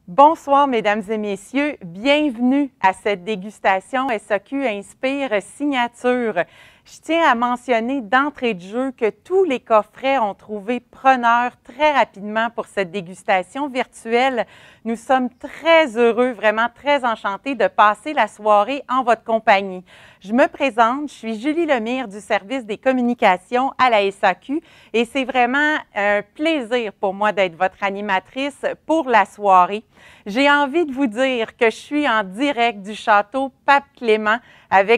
Bonsoir, mesdames et messieurs. Bienvenue à cette dégustation SAQ Inspire Signature. Je tiens à mentionner d'entrée de jeu que tous les coffrets ont trouvé preneurs très rapidement pour cette dégustation virtuelle. Nous sommes très heureux, vraiment très enchantés de passer la soirée en votre compagnie. Je me présente, je suis Julie Lemire du service des communications à la SAQ et c'est vraiment un plaisir pour moi d'être votre animatrice pour la soirée. J'ai envie de vous dire que je suis en direct du château Pape-Clément,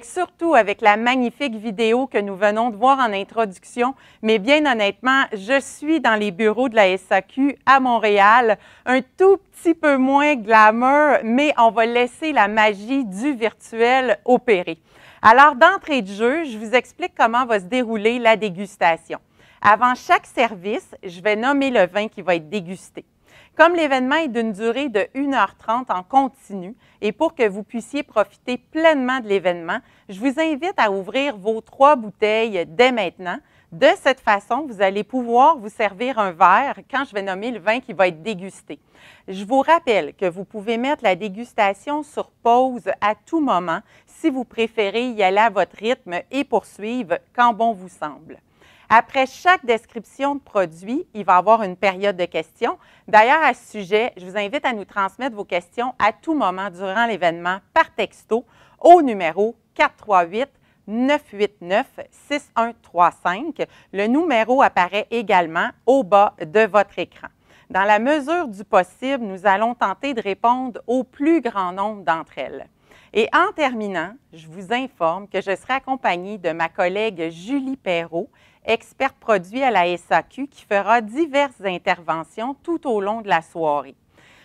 surtout avec la magnifique vidéo que nous venons de voir en introduction. Mais bien honnêtement, je suis dans les bureaux de la SAQ à Montréal, un tout petit peu moins glamour, mais on va laisser la magie du virtuel opérer. Alors, d'entrée de jeu, je vous explique comment va se dérouler la dégustation. Avant chaque service, je vais nommer le vin qui va être dégusté. Comme l'événement est d'une durée de 1h30 en continu et pour que vous puissiez profiter pleinement de l'événement, je vous invite à ouvrir vos 3 bouteilles dès maintenant. De cette façon, vous allez pouvoir vous servir un verre quand je vais nommer le vin qui va être dégusté. Je vous rappelle que vous pouvez mettre la dégustation sur pause à tout moment si vous préférez y aller à votre rythme et poursuivre quand bon vous semble. Après chaque description de produit, il va y avoir une période de questions. D'ailleurs, à ce sujet, je vous invite à nous transmettre vos questions à tout moment durant l'événement par texto au numéro 438-989-6135. Le numéro apparaît également au bas de votre écran. Dans la mesure du possible, nous allons tenter de répondre au plus grand nombre d'entre elles. Et en terminant, je vous informe que je serai accompagnée de ma collègue Julie Perrault, experte produit à la SAQ, qui fera diverses interventions tout au long de la soirée.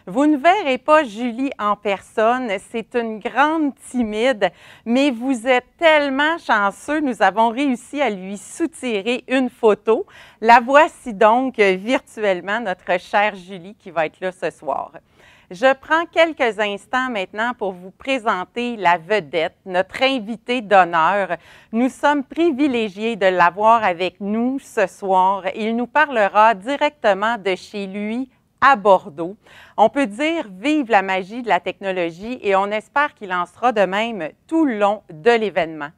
Vous ne verrez pas Julie en personne, c'est une grande timide, mais vous êtes tellement chanceux, nous avons réussi à lui soutirer une photo. La voici donc virtuellement, notre chère Julie qui va être là ce soir. Je prends quelques instants maintenant pour vous présenter la vedette, notre invité d'honneur. Nous sommes privilégiés de l'avoir avec nous ce soir. Il nous parlera directement de chez lui à Bordeaux. On peut dire vive la magie de la technologie et on espère qu'il en sera de même tout le long de l'événement.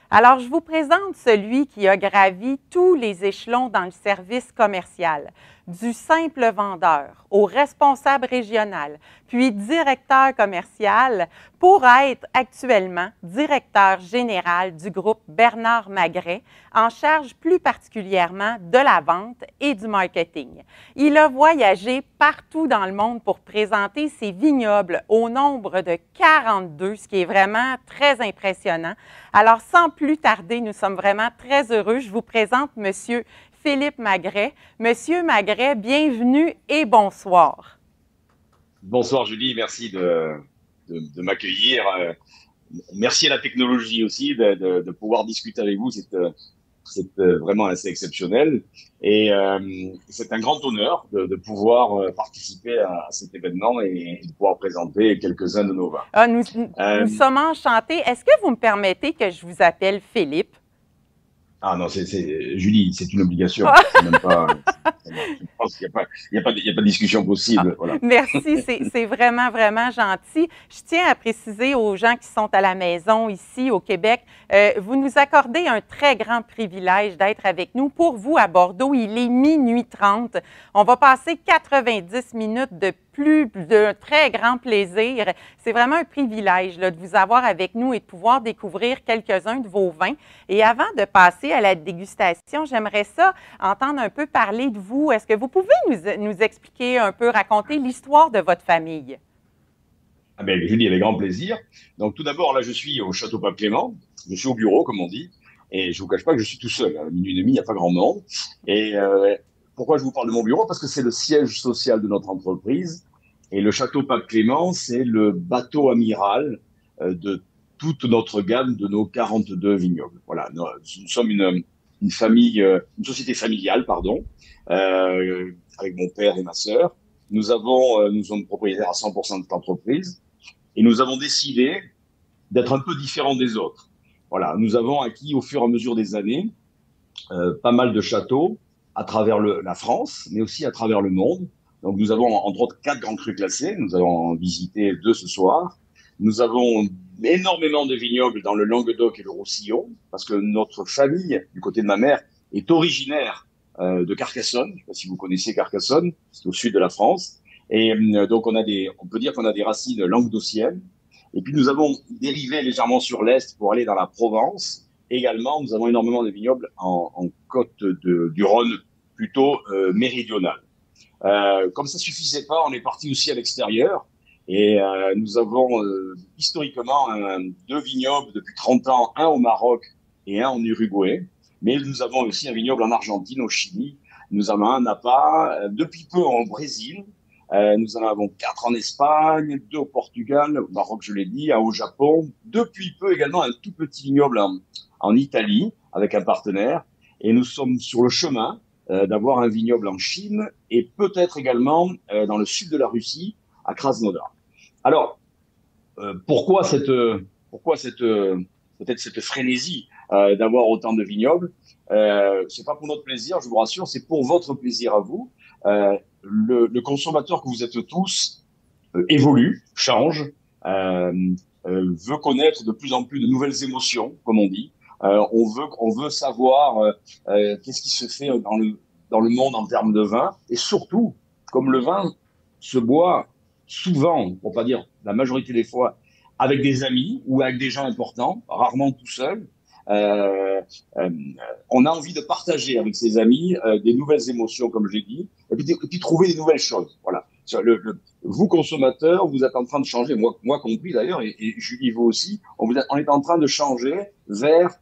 Alors, je vous présente celui qui a gravi tous les échelons dans le service commercial, du simple vendeur au responsable régional, puis directeur commercial, pour être actuellement directeur général du groupe Bernard Magret, en charge plus particulièrement de la vente et du marketing. Il a voyagé partout dans le monde pour présenter ses vignobles au nombre de 42, ce qui est vraiment très impressionnant. Alors, sans plus tarder, nous sommes vraiment très heureux. Je vous présente M. Philippe Magret. Monsieur Magret, bienvenue et bonsoir. Bonsoir Julie, merci de m'accueillir. Merci à la technologie aussi de pouvoir discuter avec vous. C'est vraiment assez exceptionnel et c'est un grand honneur de pouvoir participer à cet événement et de pouvoir présenter quelques-uns de nos vins. Ah, nous sommes enchantés. Est-ce que vous me permettez que je vous appelle Philippe? Ah non, Julie, c'est une obligation. C'est même pas, je pense qu'il n'y a pas de discussion possible. Voilà. Merci, c'est vraiment, vraiment gentil. Je tiens à préciser aux gens qui sont à la maison ici au Québec, vous nous accordez un très grand privilège d'être avec nous. Pour vous, à Bordeaux, il est minuit 30. On va passer 90 minutes d'un très grand plaisir. C'est vraiment un privilège là, de vous avoir avec nous et de pouvoir découvrir quelques-uns de vos vins. Et avant de passer à la dégustation, j'aimerais ça entendre un peu parler de vous. Est-ce que vous pouvez nous expliquer un peu, raconter l'histoire de votre famille? Ah ben, Julie, avec grand plaisir. Donc tout d'abord, là, je suis au Château Pape-Clément. Je suis au bureau, comme on dit. Et je vous cache pas que je suis tout seul. À minuit et demi, il n'y a pas grand monde. Et pourquoi je vous parle de mon bureau? Parce que c'est le siège social de notre entreprise. Et le Château Pape-Clément, c'est le bateau amiral de toute notre gamme de nos 42 vignobles. Voilà, nous sommes une famille, une société familiale, pardon, avec mon père et ma sœur. Nous sommes propriétaires à 100% de cette entreprise et nous avons décidé d'être un peu différents des autres. Voilà, nous avons acquis au fur et à mesure des années pas mal de châteaux à travers la France, mais aussi à travers le monde. Donc, nous avons, entre autres, 4 grands crus classés. Nous allons en visiter 2 ce soir. Nous avons énormément de vignobles dans le Languedoc et le Roussillon, parce que notre famille, du côté de ma mère, est originaire de Carcassonne. Je ne sais pas si vous connaissez Carcassonne, c'est au sud de la France. Et donc, on peut dire qu'on a des racines languedociennes. Et puis, nous avons dérivé légèrement sur l'est pour aller dans la Provence. Également, nous avons énormément de vignobles en côte du Rhône, plutôt méridionale. Comme ça suffisait pas, on est parti aussi à l'extérieur. Et nous avons historiquement 2 vignobles depuis 30 ans, un au Maroc et un en Uruguay. Mais nous avons aussi un vignoble en Argentine, au Chili. Nous en avons un à Napa, depuis peu au Brésil. Nous en avons 4 en Espagne, 2 au Portugal, au Maroc, je l'ai dit, 1 au Japon. Depuis peu également un tout petit vignoble en Italie avec un partenaire. Et nous sommes sur le chemin d'avoir un vignoble en Chine et peut-être également dans le sud de la Russie, à Krasnodar. Alors, pourquoi peut-être cette frénésie d'avoir autant de vignobles? C'est pas pour notre plaisir, je vous rassure, c'est pour votre plaisir à vous. Le consommateur que vous êtes tous évolue, change, veut connaître de plus en plus de nouvelles émotions, comme on dit. On veut savoir qu'est-ce qui se fait dans le monde en termes de vin. Et surtout, comme le vin se boit souvent, pour pas dire la majorité des fois, avec des amis ou avec des gens importants, rarement tout seul, on a envie de partager avec ses amis des nouvelles émotions, comme j'ai dit, et puis trouver des nouvelles choses. Voilà. Vous, consommateurs, vous êtes en train de changer, moi compris d'ailleurs, et Julie, vous aussi, on est en train de changer vers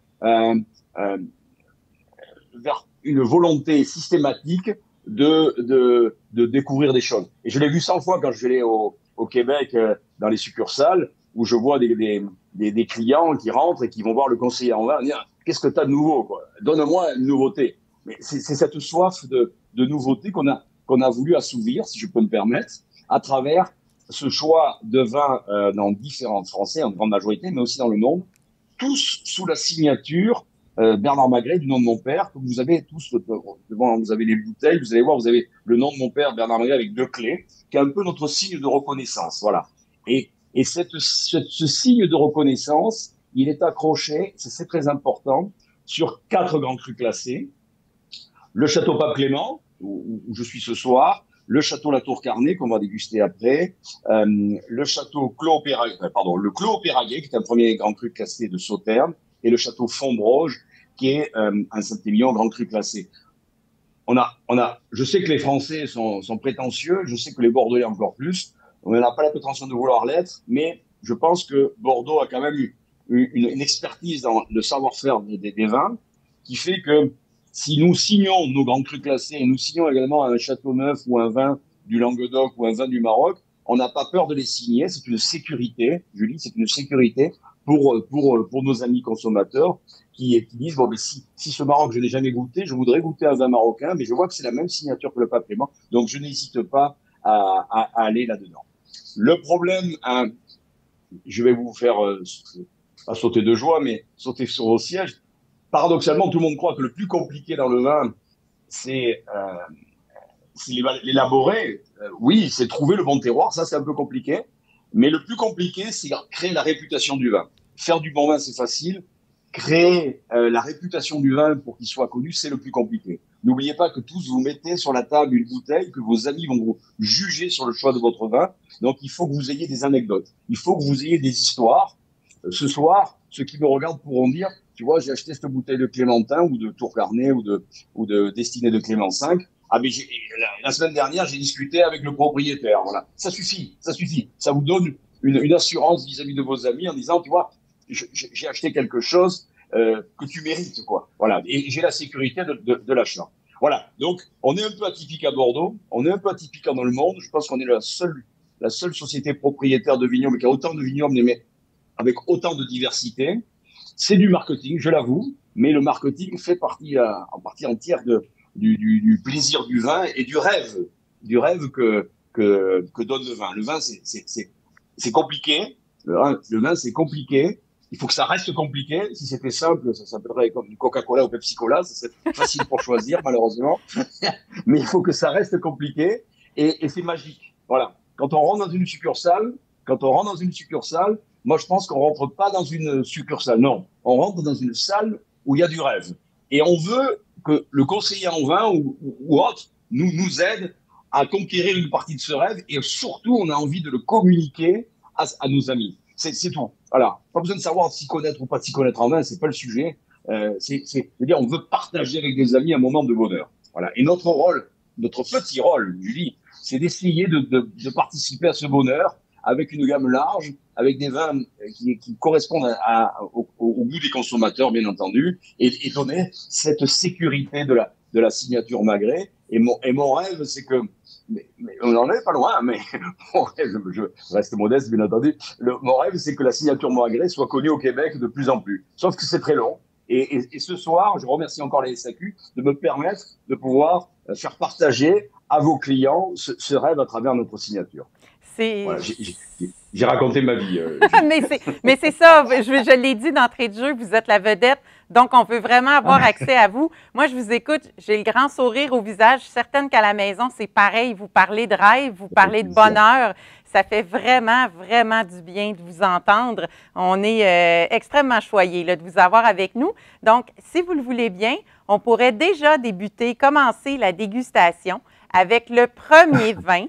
une volonté systématique de découvrir des choses. Et je l'ai vu 100 fois quand je vais aller au Québec, dans les succursales, où je vois des clients qui rentrent et qui vont voir le conseiller en vin, dire qu'est-ce que tu as de nouveau, quoi. Donne-moi une nouveauté. Mais c'est cette soif de nouveauté qu'on a voulu assouvir, si je peux me permettre, à travers ce choix de vins dans différentes Français, en grande majorité, mais aussi dans le monde, tous sous la signature Bernard Magret, du nom de mon père, que vous avez tous devant, vous avez les bouteilles, vous allez voir, vous avez le nom de mon père, Bernard Magret, avec 2 clés, qui est un peu notre signe de reconnaissance, voilà. Et ce signe de reconnaissance, il est accroché, c'est très important, sur 4 grands crus classés. Le Château Pape Clément, où je suis ce soir, le Château La Tour Carnet, qu'on va déguster après, le Château le Clos Péraguet, qui est un premier grand cru classé de Sauternes, et le Château Fontbroge, qui est un Saint-Émilion grand cru classé. Je sais que les Français sont prétentieux, je sais que les Bordelais encore plus. On n'a pas la prétention de vouloir l'être, mais je pense que Bordeaux a quand même eu une expertise dans le savoir-faire des vins, qui fait que si nous signons nos grands crus classés et nous signons également un Château Neuf ou un vin du Languedoc ou un vin du Maroc, on n'a pas peur de les signer. C'est une sécurité, Julie, c'est une sécurité pour nos amis consommateurs qui disent bon, mais si ce Maroc je n'ai jamais goûté, je voudrais goûter un vin marocain, mais je vois que c'est la même signature que le Pape Clément, donc je n'hésite pas à aller là-dedans. Le problème, je vais vous faire pas sauter de joie, mais sauter sur vos sièges. Paradoxalement, tout le monde croit que le plus compliqué dans le vin, c'est l'élaborer. Oui, c'est trouver le bon terroir, ça c'est un peu compliqué. Mais le plus compliqué, c'est créer la réputation du vin. Faire du bon vin, c'est facile. Créer la réputation du vin pour qu'il soit connu, c'est le plus compliqué. N'oubliez pas que tous vous mettez sur la table une bouteille, que vos amis vont vous juger sur le choix de votre vin. Donc, il faut que vous ayez des anecdotes. Il faut que vous ayez des histoires. Ce soir, ceux qui me regardent pourront dire, tu vois, j'ai acheté cette bouteille de Clémentin ou de Tourcarnet ou de Destinée de Clément V. Ah, mais la semaine dernière, j'ai discuté avec le propriétaire. Voilà. Ça suffit, ça suffit. Ça vous donne une assurance vis-à-vis de vos amis en disant, tu vois, j'ai acheté quelque chose que tu mérites, quoi. Voilà. Et j'ai la sécurité de l'achat. Voilà. Donc, on est un peu atypique à Bordeaux. On est un peu atypique dans le monde. Je pense qu'on est la seule société propriétaire de vignobles qui a autant de vignobles, mais avec autant de diversité. C'est du marketing, je l'avoue, mais le marketing fait en partie entière du plaisir du vin et du rêve que donne le vin. Le vin, c'est compliqué. Le vin, c'est compliqué. Il faut que ça reste compliqué. Si c'était simple, ça s'appellerait comme du Coca-Cola ou Pepsi-Cola. Ça serait facile pour choisir, malheureusement. Mais il faut que ça reste compliqué. et c'est magique. Voilà. Quand on rentre dans une succursale, moi, je pense qu'on rentre pas dans une succursale. Non, on rentre dans une salle où il y a du rêve. Et on veut que le conseiller en vin ou autre nous aide à conquérir une partie de ce rêve. Et surtout, on a envie de le communiquer à nos amis. C'est tout. Voilà. Pas besoin de savoir s'y connaître ou pas s'y connaître en vin, c'est pas le sujet. C'est-à-dire, on veut partager avec des amis un moment de bonheur. Voilà. Et notre rôle, notre petit rôle, Julie, c'est d'essayer de participer à ce bonheur avec une gamme large, avec des vins qui correspondent au goût des consommateurs, bien entendu, et donner cette sécurité de la signature Magret. Et mon rêve, c'est que, mais on n'en est pas loin, mais mon rêve, je reste modeste, bien entendu. Mon rêve, c'est que la signature Magret soit connue au Québec de plus en plus. Sauf que c'est très long. Et ce soir, je remercie encore les SAQ de me permettre de pouvoir faire partager à vos clients ce rêve à travers notre signature. Voilà, j'ai raconté ma vie. mais c'est ça, je l'ai dit d'entrée de jeu, vous êtes la vedette, donc on veut vraiment avoir accès à vous. Moi, je vous écoute, j'ai le grand sourire au visage. Je suis certaine qu'à la maison, c'est pareil. Vous parlez de rêve, vous parlez de bonheur. Ça fait vraiment, vraiment du bien de vous entendre. On est extrêmement choyés de vous avoir avec nous. Donc, si vous le voulez bien, on pourrait déjà commencer la dégustation avec le premier vin,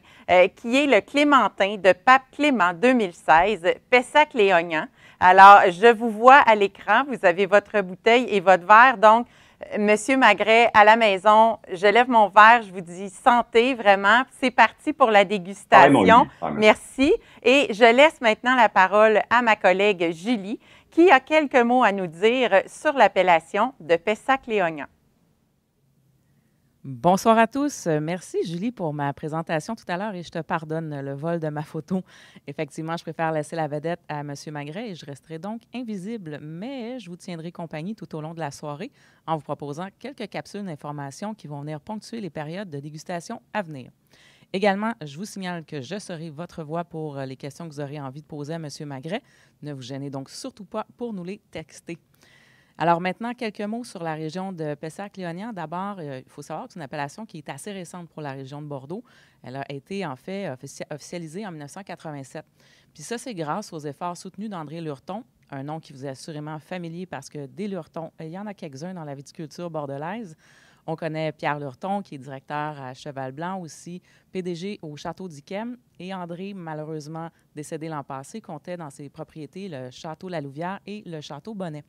qui est le Clémentin de Pape Clément 2016, Pessac-Léognan. Alors, je vous vois à l'écran, vous avez votre bouteille et votre verre. Donc, Monsieur Magret, à la maison, je lève mon verre, je vous dis santé, vraiment. C'est parti pour la dégustation. Merci. Et je laisse maintenant la parole à ma collègue Julie, qui a quelques mots à nous dire sur l'appellation de Pessac-Léognan. Bonsoir à tous. Merci, Julie, pour ma présentation tout à l'heure et je te pardonne le vol de ma photo. Effectivement, je préfère laisser la vedette à M. Magret et je resterai donc invisible, mais je vous tiendrai compagnie tout au long de la soirée en vous proposant quelques capsules d'informations qui vont venir ponctuer les périodes de dégustation à venir. Également, je vous signale que je serai votre voix pour les questions que vous aurez envie de poser à M. Magret. Ne vous gênez donc surtout pas pour nous les texter. Alors maintenant, quelques mots sur la région de Pessac-Léognan. D'abord, il faut savoir que c'est une appellation qui est assez récente pour la région de Bordeaux. Elle a été en fait officialisée en 1987. Puis ça, c'est grâce aux efforts soutenus d'André Lurton, un nom qui vous est assurément familier parce que des Lurton, il y en a quelques-uns dans la viticulture bordelaise. On connaît Pierre Lurton, qui est directeur à Cheval-Blanc aussi, PDG au Château d'Yquem. Et André, malheureusement décédé l'an passé, comptait dans ses propriétés le Château La Louvière et le Château Bonnet.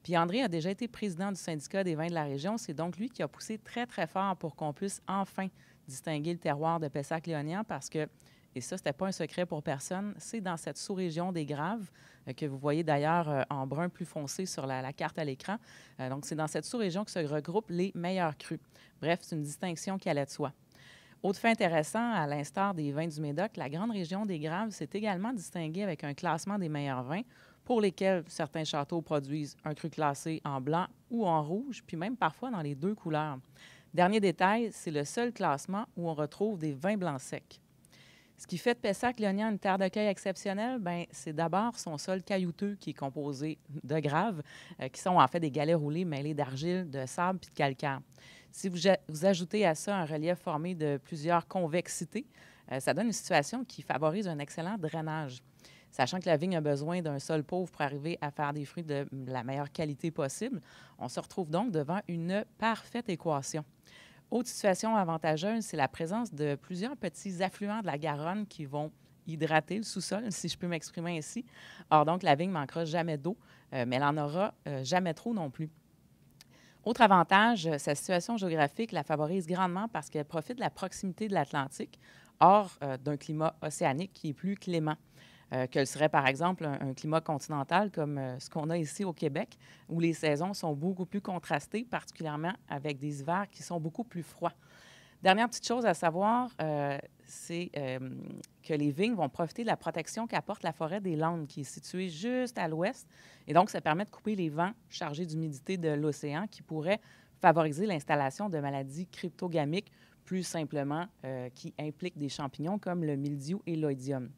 Puis André a déjà été président du syndicat des vins de la région. C'est donc lui qui a poussé très, très fort pour qu'on puisse enfin distinguer le terroir de Pessac-Léognan parce que, et ça, ce n'était pas un secret pour personne, c'est dans cette sous-région des Graves, que vous voyez d'ailleurs en brun plus foncé sur la carte à l'écran. Donc, c'est dans cette sous-région que se regroupent les meilleurs crus. Bref, c'est une distinction qui allait de soi. Autre fait intéressant, à l'instar des vins du Médoc, la grande région des Graves s'est également distinguée avec un classement des meilleurs vins pour lesquels certains châteaux produisent un cru classé en blanc ou en rouge, puis même parfois dans les deux couleurs. Dernier détail, c'est le seul classement où on retrouve des vins blancs secs. Ce qui fait de Pessac-Léognan une terre d'accueil exceptionnelle, c'est d'abord son sol caillouteux qui est composé de graves, qui sont en fait des galets roulés mêlés d'argile, de sable puis de calcaire. Si vous ajoutez à ça un relief formé de plusieurs convexités, ça donne une situation qui favorise un excellent drainage. Sachant que la vigne a besoin d'un sol pauvre pour arriver à faire des fruits de la meilleure qualité possible, on se retrouve donc devant une parfaite équation. Autre situation avantageuse, c'est la présence de plusieurs petits affluents de la Garonne qui vont hydrater le sous-sol, si je peux m'exprimer ainsi. Or, donc, la vigne ne manquera jamais d'eau, mais elle n'en aura jamais trop non plus. Autre avantage, sa situation géographique la favorise grandement parce qu'elle profite de la proximité de l'Atlantique, hors d'un climat océanique qui est plus clément. Que le serait, par exemple, un climat continental comme ce qu'on a ici au Québec, où les saisons sont beaucoup plus contrastées, particulièrement avec des hivers qui sont beaucoup plus froids. Dernière petite chose à savoir, c'est que les vignes vont profiter de la protection qu'apporte la forêt des Landes, qui est située juste à l'ouest. Et donc, ça permet de couper les vents chargés d'humidité de l'océan qui pourraient favoriser l'installation de maladies cryptogamiques, plus simplement, qui impliquent des champignons comme le mildiou et l'oïdium.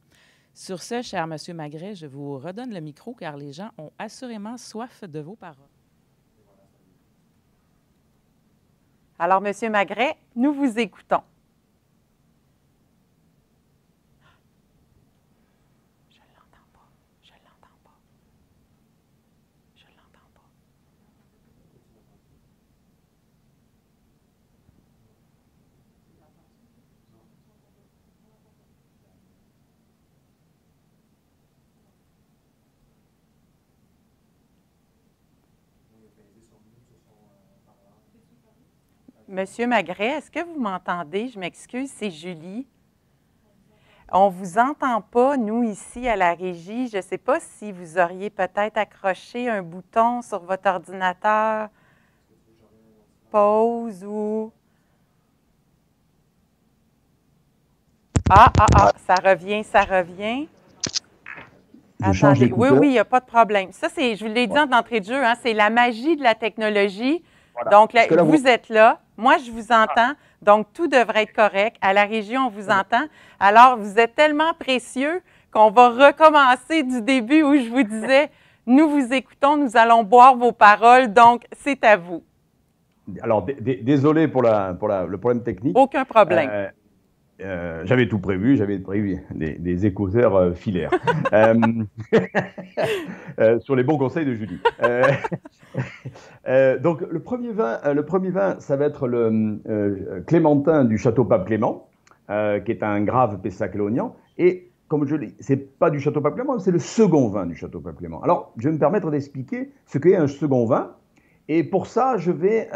Sur ce, cher M. Magret, je vous redonne le micro car les gens ont assurément soif de vos paroles. Alors, M. Magret, nous vous écoutons. Monsieur Magret, est-ce que vous m'entendez? Je m'excuse, c'est Julie. On ne vous entend pas, nous, ici, à la régie. Je ne sais pas si vous auriez peut-être accroché un bouton sur votre ordinateur, pause ou... ça revient, ça revient. Je change Attendez, oui, d'écouteur. oui, il n'y a pas de problème. Ça, c'est, je vous l'ai dit en entrée de jeu, hein, c'est la magie de la technologie. Voilà. Donc, Parce que là, vous êtes là, moi, je vous entends, donc tout devrait être correct. À la régie, on vous entend. Alors, vous êtes tellement précieux qu'on va recommencer du début où je vous disais, nous vous écoutons, nous allons boire vos paroles, donc c'est à vous. Alors, désolé pour le problème technique. Aucun problème. J'avais tout prévu, j'avais prévu des écouteurs filaires. Sur les bons conseils de Julie. Donc, le premier vin, ça va être le Clémentin du Château Pape Clément, qui est un grave Pessac-Léognan. Et comme je l'ai dit, c'est pas du Château Pape Clément, c'est le second vin du Château Pape Clément. Alors, je vais me permettre d'expliquer ce qu'est un second vin. Et pour ça, je vais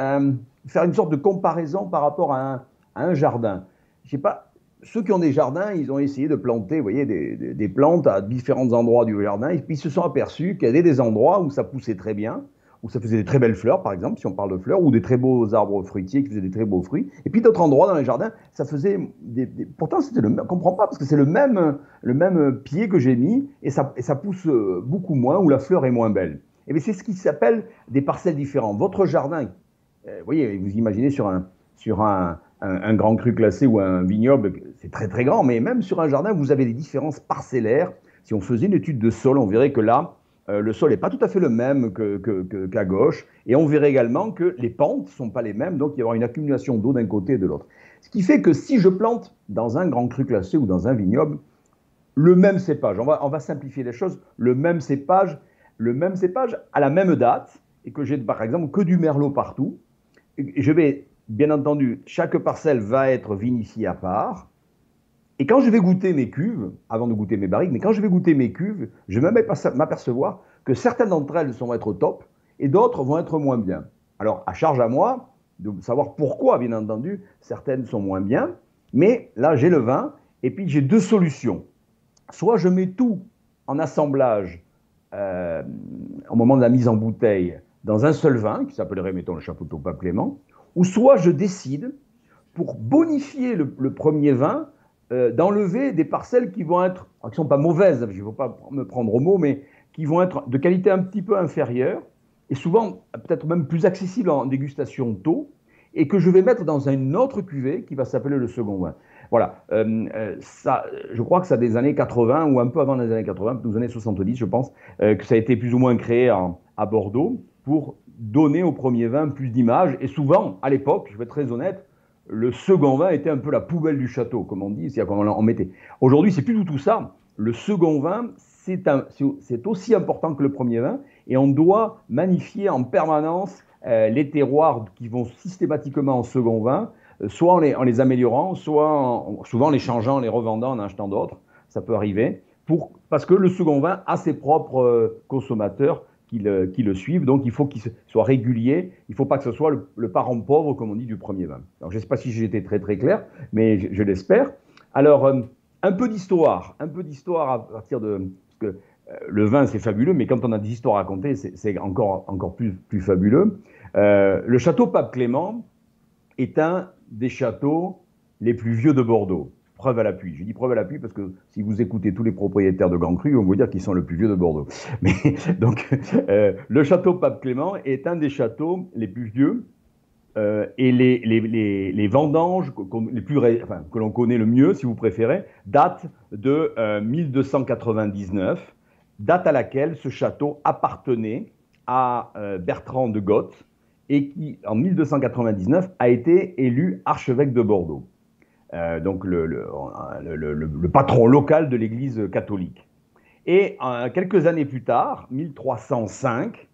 faire une sorte de comparaison par rapport à un jardin. Je sais pas. Ceux qui ont des jardins, ils ont essayé de planter, vous voyez, des plantes à différents endroits du jardin, et puis ils se sont aperçus qu'il y avait des endroits où ça poussait très bien, où ça faisait des très belles fleurs, par exemple, si on parle de fleurs, ou des très beaux arbres fruitiers qui faisaient des très beaux fruits, et puis d'autres endroits dans les jardins, ça faisait pourtant c'était le même, on comprend pas, parce que c'est le même pied que j'ai mis, et ça pousse beaucoup moins, où la fleur est moins belle. Et bien c'est ce qui s'appelle des parcelles différentes. Votre jardin, vous voyez, vous imaginez sur un grand cru classé ou un vignoble, c'est très très grand, mais même sur un jardin, vous avez des différences parcellaires. Si on faisait une étude de sol, on verrait que là, le sol n'est pas tout à fait le même qu'à gauche, et on verrait également que les pentes ne sont pas les mêmes, donc il y aura une accumulation d'eau d'un côté et de l'autre. Ce qui fait que si je plante dans un grand cru classé ou dans un vignoble, le même cépage, on va simplifier les choses, le même cépage à la même date, et que j'ai par exemple que du merlot partout, et je vais... Bien entendu, chaque parcelle va être vinifiée à part. Et quand je vais goûter mes cuves, avant de goûter mes barriques, mais quand je vais goûter mes cuves, je vais m'apercevoir que certaines d'entre elles vont être au top et d'autres vont être moins bien. Alors, à charge à moi de savoir pourquoi, bien entendu, certaines sont moins bien. Mais là, j'ai le vin et puis j'ai deux solutions. Soit je mets tout en assemblage au moment de la mise en bouteille dans un seul vin, qui s'appellerait, mettons, le Château Pape Clément, ou soit je décide, pour bonifier le premier vin, d'enlever des parcelles qui vont être, qui ne sont pas mauvaises, je ne veux pas me prendre au mot, mais qui vont être de qualité un petit peu inférieure, et souvent peut-être même plus accessible en dégustation tôt, et que je vais mettre dans une autre cuvée qui va s'appeler le second vin. Voilà, ça, je crois que ça des années 80, ou un peu avant les années 80, aux années 70, je pense, que ça a été plus ou moins créé à Bordeaux, pour donner au premier vin plus d'image. Et souvent, à l'époque, je vais être très honnête, le second vin était un peu la poubelle du château, comme on dit, c'est-à-dire qu'on mettait. Aujourd'hui, c'est plus du tout ça. Le second vin, c'est aussi important que le premier vin, et on doit magnifier en permanence les terroirs qui vont systématiquement en second vin, soit en les améliorant, soit souvent en les changeant, en les revendant, en achetant d'autres. Ça peut arriver, parce que le second vin a ses propres consommateurs qui le suivent, donc il faut qu'il soit régulier, il ne faut pas que ce soit le parent pauvre, comme on dit, du premier vin. Alors je ne sais pas si j'ai été très très clair, mais je l'espère. Alors, un peu d'histoire à partir de... Parce que le vin, c'est fabuleux, mais quand on a des histoires à raconter, c'est encore plus fabuleux. Le château Pape Clément est un des châteaux les plus vieux de Bordeaux. Preuve à l'appui. Je dis preuve à l'appui parce que si vous écoutez tous les propriétaires de Grand Cru, on va vous dire qu'ils sont le plus vieux de Bordeaux. Mais donc, le château Pape Clément est un des châteaux les plus vieux et les vendanges que l'on connaît le mieux, si vous préférez, datent de 1299, date à laquelle ce château appartenait à Bertrand de Goth et qui, en 1299, a été élu archevêque de Bordeaux. Donc le patron local de l'Église catholique. Et quelques années plus tard, 1305,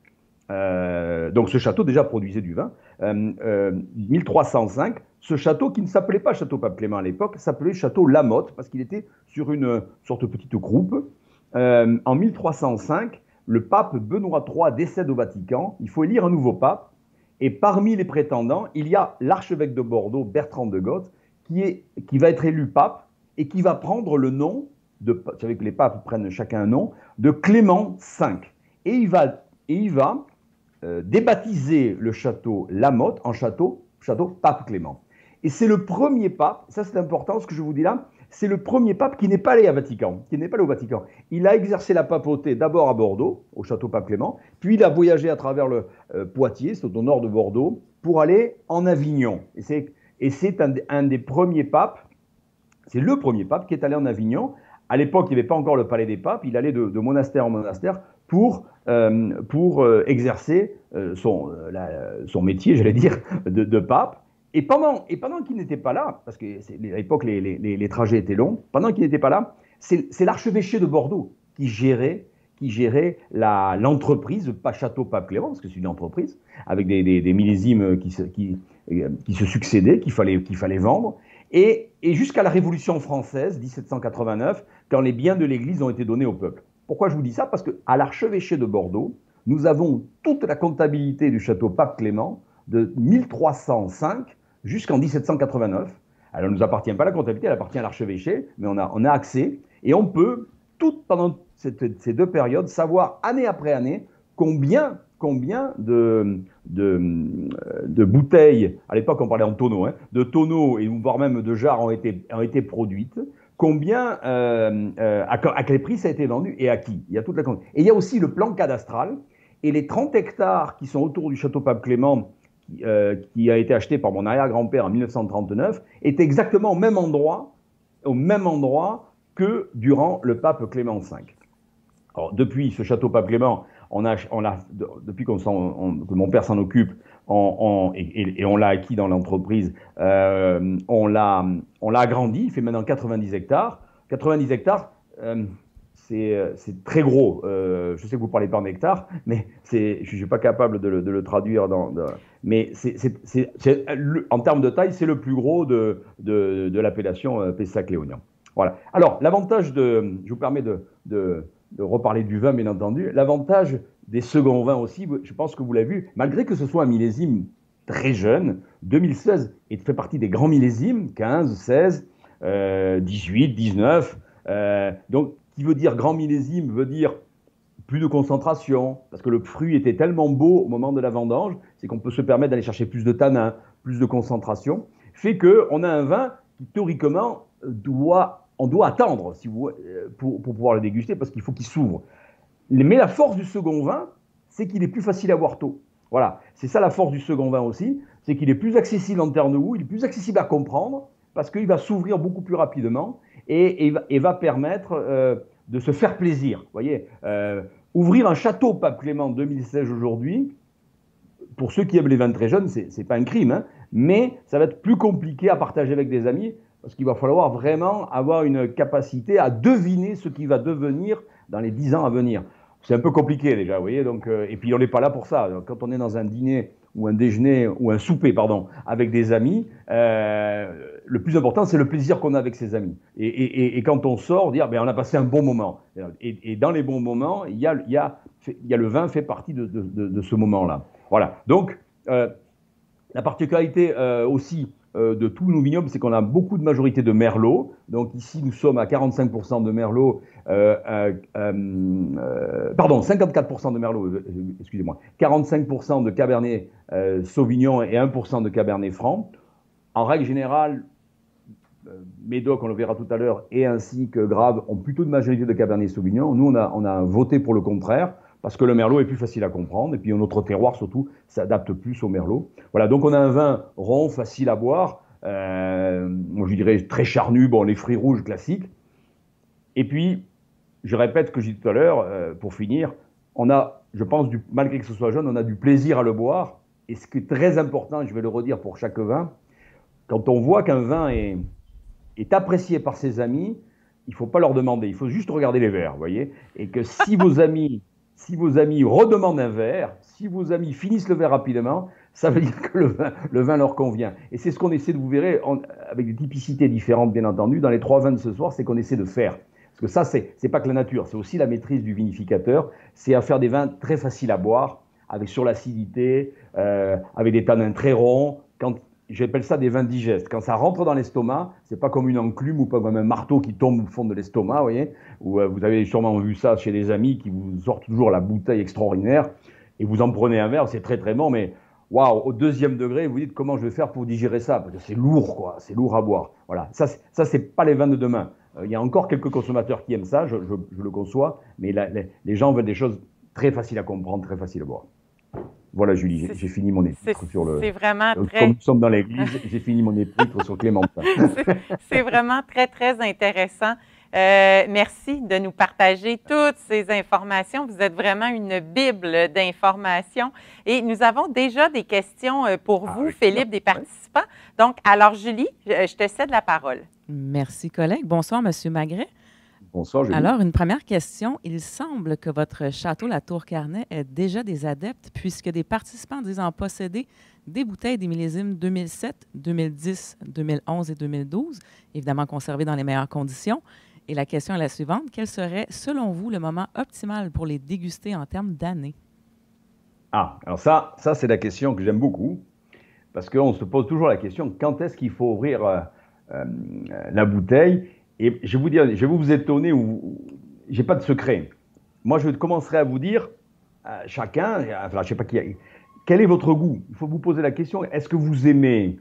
donc ce château déjà produisait du vin, 1305, ce château qui ne s'appelait pas Château Pape Clément à l'époque, s'appelait Château Lamotte, parce qu'il était sur une sorte de petite croupe. En 1305, le pape Benoît III décède au Vatican, il faut élire un nouveau pape, Et parmi les prétendants, il y a l'archevêque de Bordeaux, Bertrand de Goth, qui va être élu pape et qui va prendre le nom, vous savez que les papes prennent chacun un nom, de Clément V. Et il va débaptiser le château Lamotte en château Pape Clément. Et c'est le premier pape, ça c'est important ce que je vous dis là, c'est le premier pape qui n'est pas allé au Vatican, Il a exercé la papauté d'abord à Bordeaux, au château Pape Clément, puis il a voyagé à travers le Poitiers, c'est au nord de Bordeaux, pour aller en Avignon. Et c'est un des premiers papes, c'est le premier pape qui est allé en Avignon. À l'époque, il n'y avait pas encore le palais des papes, il allait de monastère en monastère pour exercer son métier, j'allais dire, de pape. Et pendant qu'il n'était pas là, parce qu'à l'époque les trajets étaient longs, pendant qu'il n'était pas là, c'est l'archevêché de Bordeaux qui gérait l'entreprise, pas Château Pape Clément, parce que c'est une entreprise, avec des millésimes qui se succédaient, qu'il fallait vendre. Et jusqu'à la Révolution française, 1789, quand les biens de l'Église ont été donnés au peuple. Pourquoi je vous dis ça? Parce qu'à l'archevêché de Bordeaux, nous avons toute la comptabilité du château Pape Clément de 1305 jusqu'en 1789. Elle ne nous appartient pas la comptabilité, elle appartient à l'archevêché, mais on a accès. Et on peut, pendant ces deux périodes, savoir année après année combien de bouteilles, à l'époque on parlait en tonneaux, de tonneaux et voire même de jarres ont été produites, à quel prix ça a été vendu et à qui. Il y a toute la comptabilité. Et il y a aussi le plan cadastral et les 30 hectares qui sont autour du château Pape Clément, qui a été acheté par mon arrière-grand-père en 1939, est exactement au même endroit que durant le pape Clément V. Alors, depuis ce château Pape Clément, depuis que mon père s'en occupe, et on l'a acquis dans l'entreprise, on l'a agrandi, il fait maintenant 90 hectares. 90 hectares, c'est très gros. Je sais que vous parlez pas en hectares, mais je ne suis pas capable de le traduire. Mais en termes de taille, c'est le plus gros de l'appellation Pessac-Léognan. Voilà. Alors, l'avantage je vous permets de reparler du vin, bien entendu. L'avantage des seconds vins aussi, je pense que vous l'avez vu, malgré que ce soit un millésime très jeune, 2016 fait partie des grands millésimes, 15, 16, 18, 19. Donc, qui veut dire grand millésime, veut dire plus de concentration, parce que le fruit était tellement beau au moment de la vendange, c'est qu'on peut se permettre d'aller chercher plus de tanin, plus de concentration, fait qu'on a un vin qui, théoriquement, on doit attendre pour pouvoir le déguster, parce qu'il faut qu'il s'ouvre. Mais la force du second vin, c'est qu'il est plus facile à boire tôt. Voilà, c'est ça la force du second vin aussi, c'est qu'il est plus accessible en termes de goût, il est plus accessible à comprendre, parce qu'il va s'ouvrir beaucoup plus rapidement et va permettre de se faire plaisir. Vous voyez, ouvrir un château Pape Clément 2016 aujourd'hui, pour ceux qui aiment les vins très jeunes, c'est pas un crime, mais ça va être plus compliqué à partager avec des amis, parce qu'il va falloir vraiment avoir une capacité à deviner ce qui va devenir dans les 10 ans à venir. C'est un peu compliqué déjà, vous voyez, donc, et puis on n'est pas là pour ça. Quand on est dans un dîner ou un déjeuner ou un souper, avec des amis, le plus important, c'est le plaisir qu'on a avec ses amis. Et quand on sort, dire, on a passé un bon moment. Et dans les bons moments, il y a le vin fait partie de ce moment-là. Voilà. Donc, la particularité aussi de tous nos vignobles, c'est qu'on a beaucoup de majorité de Merlot. Donc ici, nous sommes à 45% de Merlot, 54% de Merlot, excusez-moi, 45% de Cabernet Sauvignon et 1% de Cabernet Franc. En règle générale, Médoc, on le verra tout à l'heure, et ainsi que Graves ont plutôt de majorité de Cabernet Sauvignon. Nous, on a voté pour le contraire, parce que le Merlot est plus facile à comprendre, et puis notre terroir, surtout, s'adapte plus au Merlot. Voilà, donc on a un vin rond, facile à boire, moi je dirais très charnu, les fruits rouges classiques. Et puis, je répète ce que j'ai dit tout à l'heure, pour finir, on a, je pense, malgré que ce soit jeune, on a du plaisir à le boire, et ce qui est très important, je vais le redire pour chaque vin, quand on voit qu'un vin est apprécié par ses amis, il ne faut pas leur demander, il faut juste regarder les verres, vous voyez, et que si vos amis redemandent un verre, si vos amis finissent le verre rapidement, ça veut dire que le vin leur convient. Et c'est ce qu'on essaie de, vous verrez, avec des typicités différentes, bien entendu, dans les 3 vins de ce soir, c'est qu'on essaie de faire. Parce que ça, c'est pas que la nature, c'est aussi la maîtrise du vinificateur, c'est à faire des vins très faciles à boire, avec sur l'acidité, avec des tanins très ronds. J'appelle ça des vins digestes. Quand ça rentre dans l'estomac, c'est pas comme une enclume ou pas comme un marteau qui tombe au fond de l'estomac, vous voyez. Vous avez sûrement vu ça chez des amis qui vous sortent toujours la bouteille extraordinaire et vous en prenez un verre, c'est très très bon, mais waouh, au deuxième degré, vous dites comment je vais faire pour digérer ça, parce que c'est lourd, quoi, c'est lourd à boire. Voilà, ça c'est pas les vins de demain. Il y a encore quelques consommateurs qui aiment ça, je le conçois, mais les gens veulent des choses très faciles à comprendre, très faciles à boire. Voilà, Julie, j'ai fini mon épître sur le. C'est vraiment très. Comme nous sommes dans l'église, j'ai fini mon épître sur Clémentin. C'est vraiment très, très intéressant. Merci de nous partager toutes ces informations. Vous êtes vraiment une bible d'informations. Et nous avons déjà des questions pour vous, Philippe, des participants. Donc, alors, Julie, je te cède la parole. Merci, collègue. Bonsoir, M. Magret. Bonsoir, Julie. Alors, une première question. Il semble que votre château, la Tour Carnet, ait déjà des adeptes puisque des participants disent en posséder des bouteilles des millésimes 2007, 2010, 2011 et 2012, évidemment conservées dans les meilleures conditions. Et la question est la suivante. Quel serait, selon vous, le moment optimal pour les déguster en termes d'années? Ah, alors ça c'est la question que j'aime beaucoup parce qu'on se pose toujours la question, quand est-ce qu'il faut ouvrir la bouteille? Et je vais vous dire, je vais vous étonner, j'ai pas de secret. Moi, je commencerai à vous dire, chacun, enfin, je sais pas qui, quel est votre goût? Il faut vous poser la question, est-ce que vous aimez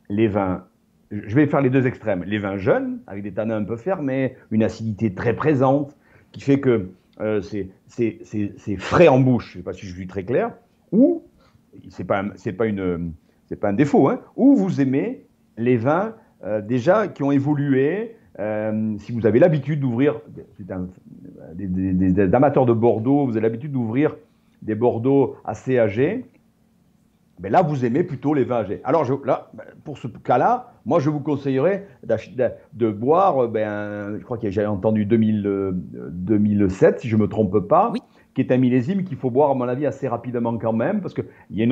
les vins? Je vais faire les deux extrêmes. Les vins jeunes, avec des tanins un peu fermés, une acidité très présente, qui fait que c'est frais en bouche, je ne sais pas si je suis très clair, ou, c'est pas un défaut, hein, ou vous aimez les vins déjà qui ont évolué. Si vous avez l'habitude d'ouvrir, des amateurs de Bordeaux, vous avez l'habitude d'ouvrir des Bordeaux assez âgés, ben là, vous aimez plutôt les vins âgés. Alors, pour ce cas-là, moi, je vous conseillerais de boire, je crois que j'avais entendu 2007, si je ne me trompe pas, oui, qui est un millésime qu'il faut boire, à mon avis, assez rapidement quand même, parce qu'il y a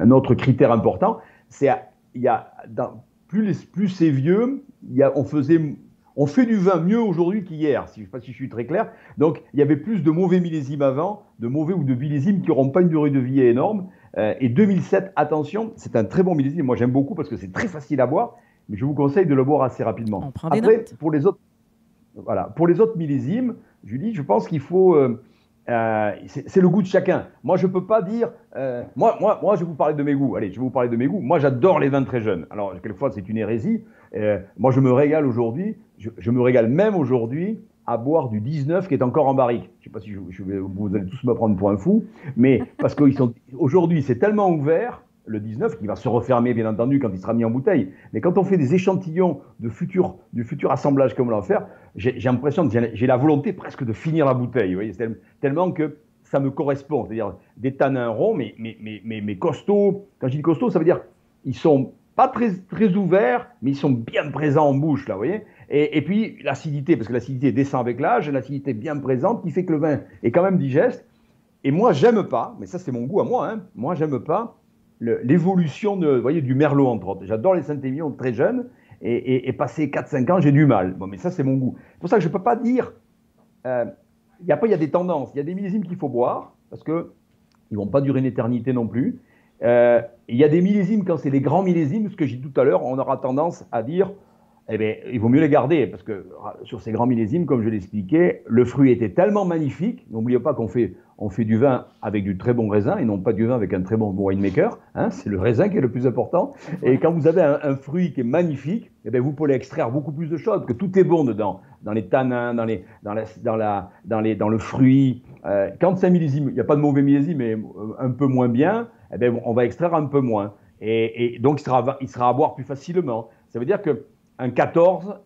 un autre critère important, c'est plus c'est vieux, on fait du vin mieux aujourd'hui qu'hier, je ne sais pas si je suis très clair. Donc, il y avait plus de mauvais millésimes avant, de mauvais ou de millésimes qui n'auront pas une durée de vie énorme. Et 2007, attention, c'est un très bon millésime. Moi, j'aime beaucoup parce que c'est très facile à boire, mais je vous conseille de le boire assez rapidement. On prend des notes. Pour les autres millésimes, Julie, je pense qu'il faut... c'est le goût de chacun. Moi, je ne peux pas dire... moi, je vais vous parler de mes goûts. Allez, je vais vous parler de mes goûts. Moi, j'adore les vins très jeunes. Alors, quelquefois, c'est une hérésie. Moi, je me régale aujourd'hui. Je me régale même aujourd'hui à boire du 19 qui est encore en barrique. Je ne sais pas si vous allez tous me prendre pour un fou, mais parce qu'aujourd'hui, c'est tellement ouvert, le 19, qui va se refermer, bien entendu, quand il sera mis en bouteille. Mais quand on fait des échantillons du futur assemblage comme on va faire, j'ai l'impression que j'ai la volonté presque de finir la bouteille. Vous voyez, tellement que ça me correspond. C'est-à-dire des tanins ronds, mais costauds. Quand je dis costauds, ça veut dire qu'ils sont pas très ouverts, mais ils sont bien présents en bouche, là, vous voyez. Et puis l'acidité, parce que l'acidité descend avec l'âge, l'acidité bien présente, qui fait que le vin est quand même digeste. Et moi, j'aime pas, mais ça c'est mon goût à moi, hein, moi j'aime pas l'évolution du Merlot, entre autres. J'adore les Saint-Émilion très jeunes, et passé 4-5 ans, j'ai du mal. Bon, mais ça c'est mon goût. C'est pour ça que je peux pas dire... Après, il y a des tendances, il y a des millésimes qu'il faut boire, parce qu'ils ne vont pas durer une éternité non plus. Il y a des millésimes, quand c'est les grands millésimes, ce que j'ai dit tout à l'heure, on aura tendance à dire, eh bien, il vaut mieux les garder, parce que sur ces grands millésimes, comme je l'expliquais, le fruit était tellement magnifique. N'oubliez pas qu'on fait du vin avec du très bon raisin, et non pas du vin avec un très bon winemaker, hein, c'est le raisin qui est le plus important. Et quand vous avez un fruit qui est magnifique, eh bien, vous pouvez extraire beaucoup plus de choses, parce que tout est bon dedans, dans les tanins, dans le fruit. Quand c'est un millésime, il n'y a pas de mauvais millésime, mais un peu moins bien, eh bien, on va extraire un peu moins. Et donc, il sera à boire plus facilement. Ça veut dire qu'un 14,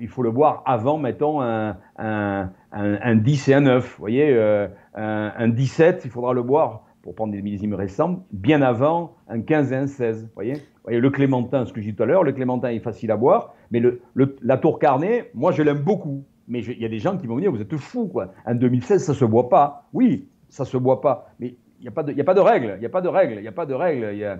il faut le boire avant, mettons, un 10 et un 9. Vous voyez, un 17, il faudra le boire, pour prendre des millésimes récents, bien avant un 15 et un 16. Vous voyez, le Clémentin, ce que j'ai dit tout à l'heure, le Clémentin est facile à boire, mais la Tour Carnet, moi, je l'aime beaucoup. Mais il y a des gens qui vont me dire, vous êtes fous, quoi. Un 2016, ça ne se boit pas. Oui, ça ne se boit pas. Mais il n'y a pas de règle, il n'y a pas de règle, il n'y a pas de règle.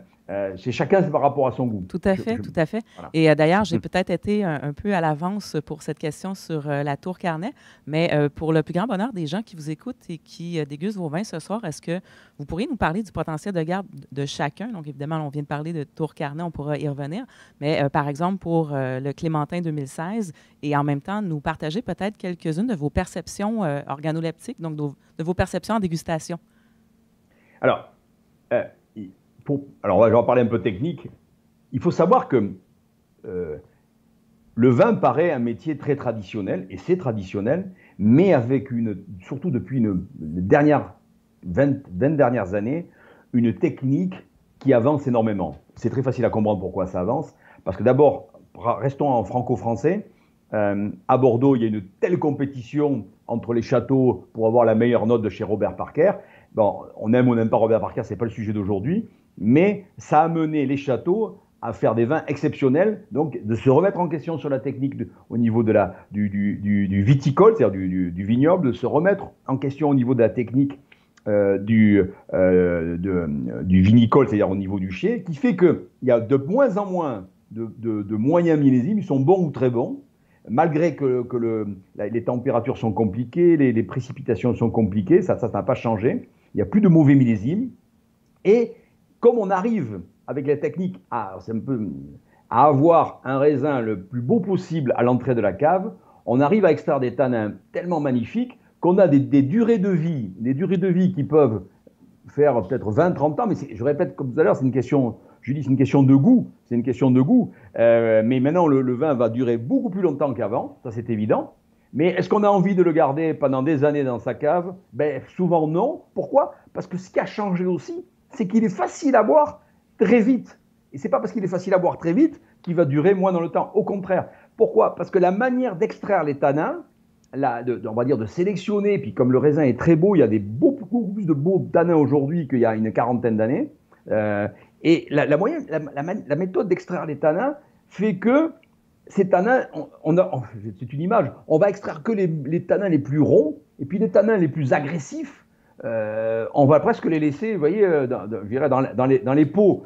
C'est chacun par rapport à son goût. Tout à fait, tout à fait. Voilà. Et d'ailleurs, j'ai peut-être été un peu à l'avance pour cette question sur la Tour Carnet, mais pour le plus grand bonheur des gens qui vous écoutent et qui dégustent vos vins ce soir, est-ce que vous pourriez nous parler du potentiel de garde de chacun? Donc, évidemment, on vient de parler de Tour Carnet, on pourra y revenir, mais par exemple, pour le Clémentin 2016, et en même temps, nous partager peut-être quelques-unes de vos perceptions organoleptiques, donc de vos perceptions en dégustation. Alors, alors là, je vais en parler un peu technique. Il faut savoir que le vin paraît un métier très traditionnel, et c'est traditionnel, mais avec surtout depuis les 20 dernières années, une technique qui avance énormément. C'est très facile à comprendre pourquoi ça avance, parce que d'abord, restons en franco-français, à Bordeaux, il y a une telle compétition entre les châteaux pour avoir la meilleure note de chez Robert Parker. Bon, on aime ou on n'aime pas Robert Parker, ce n'est pas le sujet d'aujourd'hui, mais ça a mené les châteaux à faire des vins exceptionnels, donc de se remettre en question sur la technique au niveau du viticole, c'est-à-dire du vignoble, de se remettre en question au niveau de la technique du vinicole, c'est-à-dire au niveau du chai, qui fait qu'il y a de moins en moins de moyens millésimes, ils sont bons ou très bons, malgré que les températures sont compliquées, les précipitations sont compliquées, ça n'a pas changé. Il n'y a plus de mauvais millésimes. Et comme on arrive avec la technique à avoir un raisin le plus beau possible à l'entrée de la cave, on arrive à extraire des tanins tellement magnifiques qu'on a des durées de vie qui peuvent faire peut-être 20-30 ans. Mais je répète comme tout à l'heure, c'est une question, Julie, c'est une question de goût. C'est une question de goût. Mais maintenant, le vin va durer beaucoup plus longtemps qu'avant, ça c'est évident. Mais est-ce qu'on a envie de le garder pendant des années dans sa cave? Ben, souvent non. Pourquoi? Parce que ce qui a changé aussi, c'est qu'il est facile à boire très vite. Et ce n'est pas parce qu'il est facile à boire très vite qu'il va durer moins dans le temps. Au contraire. Pourquoi? Parce que la manière d'extraire les tanins, on va dire de sélectionner, puis comme le raisin est très beau, il y a beaucoup plus de beaux tanins aujourd'hui qu'il y a une quarantaine d'années. Et la méthode d'extraire les tanins fait que ces tanins, c'est une image, on va extraire que les tanins les plus ronds, et puis les tanins les plus agressifs, on va presque les laisser, vous voyez, dans les pots.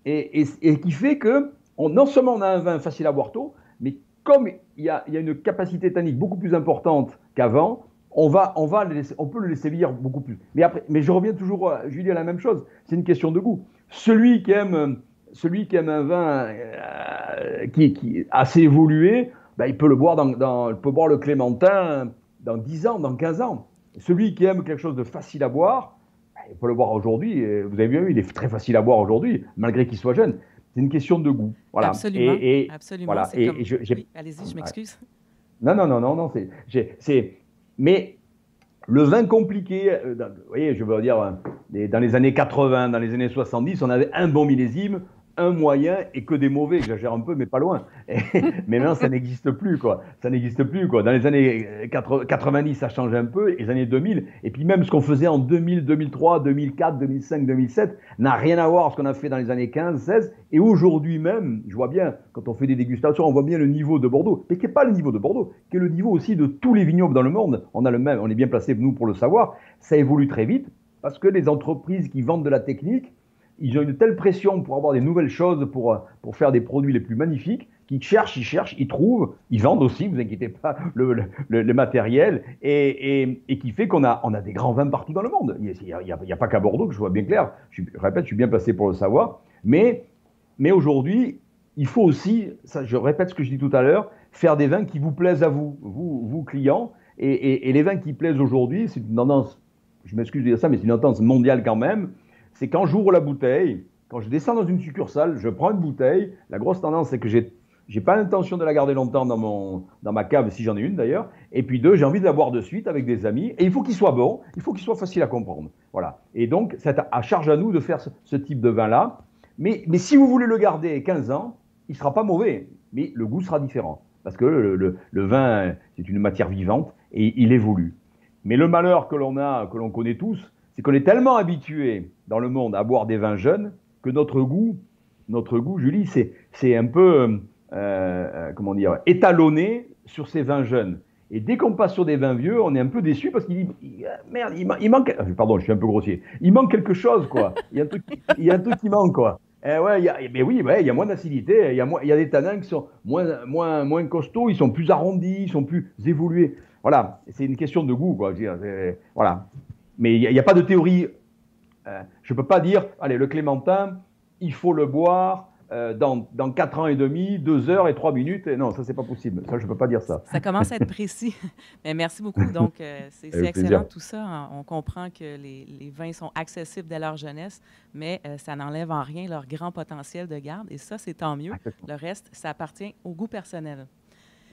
Et qui fait que, non seulement on a un vin facile à boire tôt, mais comme il y a une capacité tannique beaucoup plus importante qu'avant, on peut le laisser vieillir beaucoup plus. Mais je reviens toujours, Julie, à la même chose, c'est une question de goût. Celui qui aime un vin qui assez évolué, ben, il peut le boire il peut boire le Clémentin dans 10 ans, dans 15 ans. Celui qui aime quelque chose de facile à boire, ben, il peut le boire aujourd'hui. Vous avez bien vu, il est très facile à boire aujourd'hui, malgré qu'il soit jeune. C'est une question de goût. Voilà. Absolument. Absolument. Voilà. Oui, allez-y, je m'excuse. Non. Mais le vin compliqué, vous voyez, je veux dire, dans les années 80, dans les années 70, on avait un bon millésime, un moyen et que des mauvais. J'exagère un peu, mais pas loin. Mais maintenant, ça n'existe plus, quoi. Ça n'existe plus, quoi. Dans les années 90, ça change un peu, et les années 2000, et puis même ce qu'on faisait en 2000, 2003, 2004, 2005, 2007, n'a rien à voir avec ce qu'on a fait dans les années 15, 16, et aujourd'hui même, je vois bien, quand on fait des dégustations, on voit bien le niveau de Bordeaux, mais qui n'est pas le niveau de Bordeaux, qui est le niveau aussi de tous les vignobles dans le monde. On est bien placés, nous, pour le savoir. Ça évolue très vite, parce que les entreprises qui vendent de la technique, ils ont une telle pression pour avoir des nouvelles choses, pour faire des produits les plus magnifiques, qu'ils cherchent, ils trouvent, ils vendent aussi, ne vous inquiétez pas, le matériel, et qui fait qu'on a des grands vins partout dans le monde. Il n'y a pas qu'à Bordeaux, que je vois bien clair. Je répète, je suis bien placé pour le savoir. Mais aujourd'hui, il faut aussi, je répète ce que je dis tout à l'heure, faire des vins qui vous plaisent à vous clients. Et les vins qui plaisent aujourd'hui, c'est une tendance, je m'excuse de dire ça, mais c'est une tendance mondiale quand même. C'est quand j'ouvre la bouteille, quand je descends dans une succursale, je prends une bouteille. La grosse tendance, c'est que j'ai pas l'intention de la garder longtemps dans ma cave, si j'en ai une d'ailleurs. Et puis deux, j'ai envie de la boire de suite avec des amis. Et il faut qu'il soit bon, il faut qu'il soit facile à comprendre. Voilà. Et donc, c'est à charge à nous de faire ce type de vin-là. Mais si vous voulez le garder 15 ans, il ne sera pas mauvais, mais le goût sera différent. Parce que le vin, c'est une matière vivante et il évolue. Mais le malheur que l'on connaît tous, c'est qu'on est tellement habitué dans le monde à boire des vins jeunes que notre goût, Julie, c'est un peu, comment dire, étalonné sur ces vins jeunes. Et dès qu'on passe sur des vins vieux, on est un peu déçu parce qu'il dit merde, il manque. Pardon, je suis un peu grossier. Il manque quelque chose, quoi. Il y a un truc qui manque, quoi. Ouais, mais oui, ouais, il y a moins d'acidité. Il y a des tanins qui sont moins costauds, ils sont plus arrondis, ils sont plus évolués. Voilà, c'est une question de goût, quoi. Je veux dire, voilà. Mais il n'y a pas de théorie. Je ne peux pas dire, allez, le clémentin, il faut le boire dans 4 ans et demi, 2 heures et 3 minutes. Et non, ça, c'est pas possible. Ça, je ne peux pas dire ça. Ça commence à être précis. Mais merci beaucoup. Donc, c'est excellent plaisir. tout ça. Hein. On comprend que les vins sont accessibles dès leur jeunesse, mais ça n'enlève en rien leur grand potentiel de garde. Et ça, c'est tant mieux. Exactement. Le reste, ça appartient au goût personnel.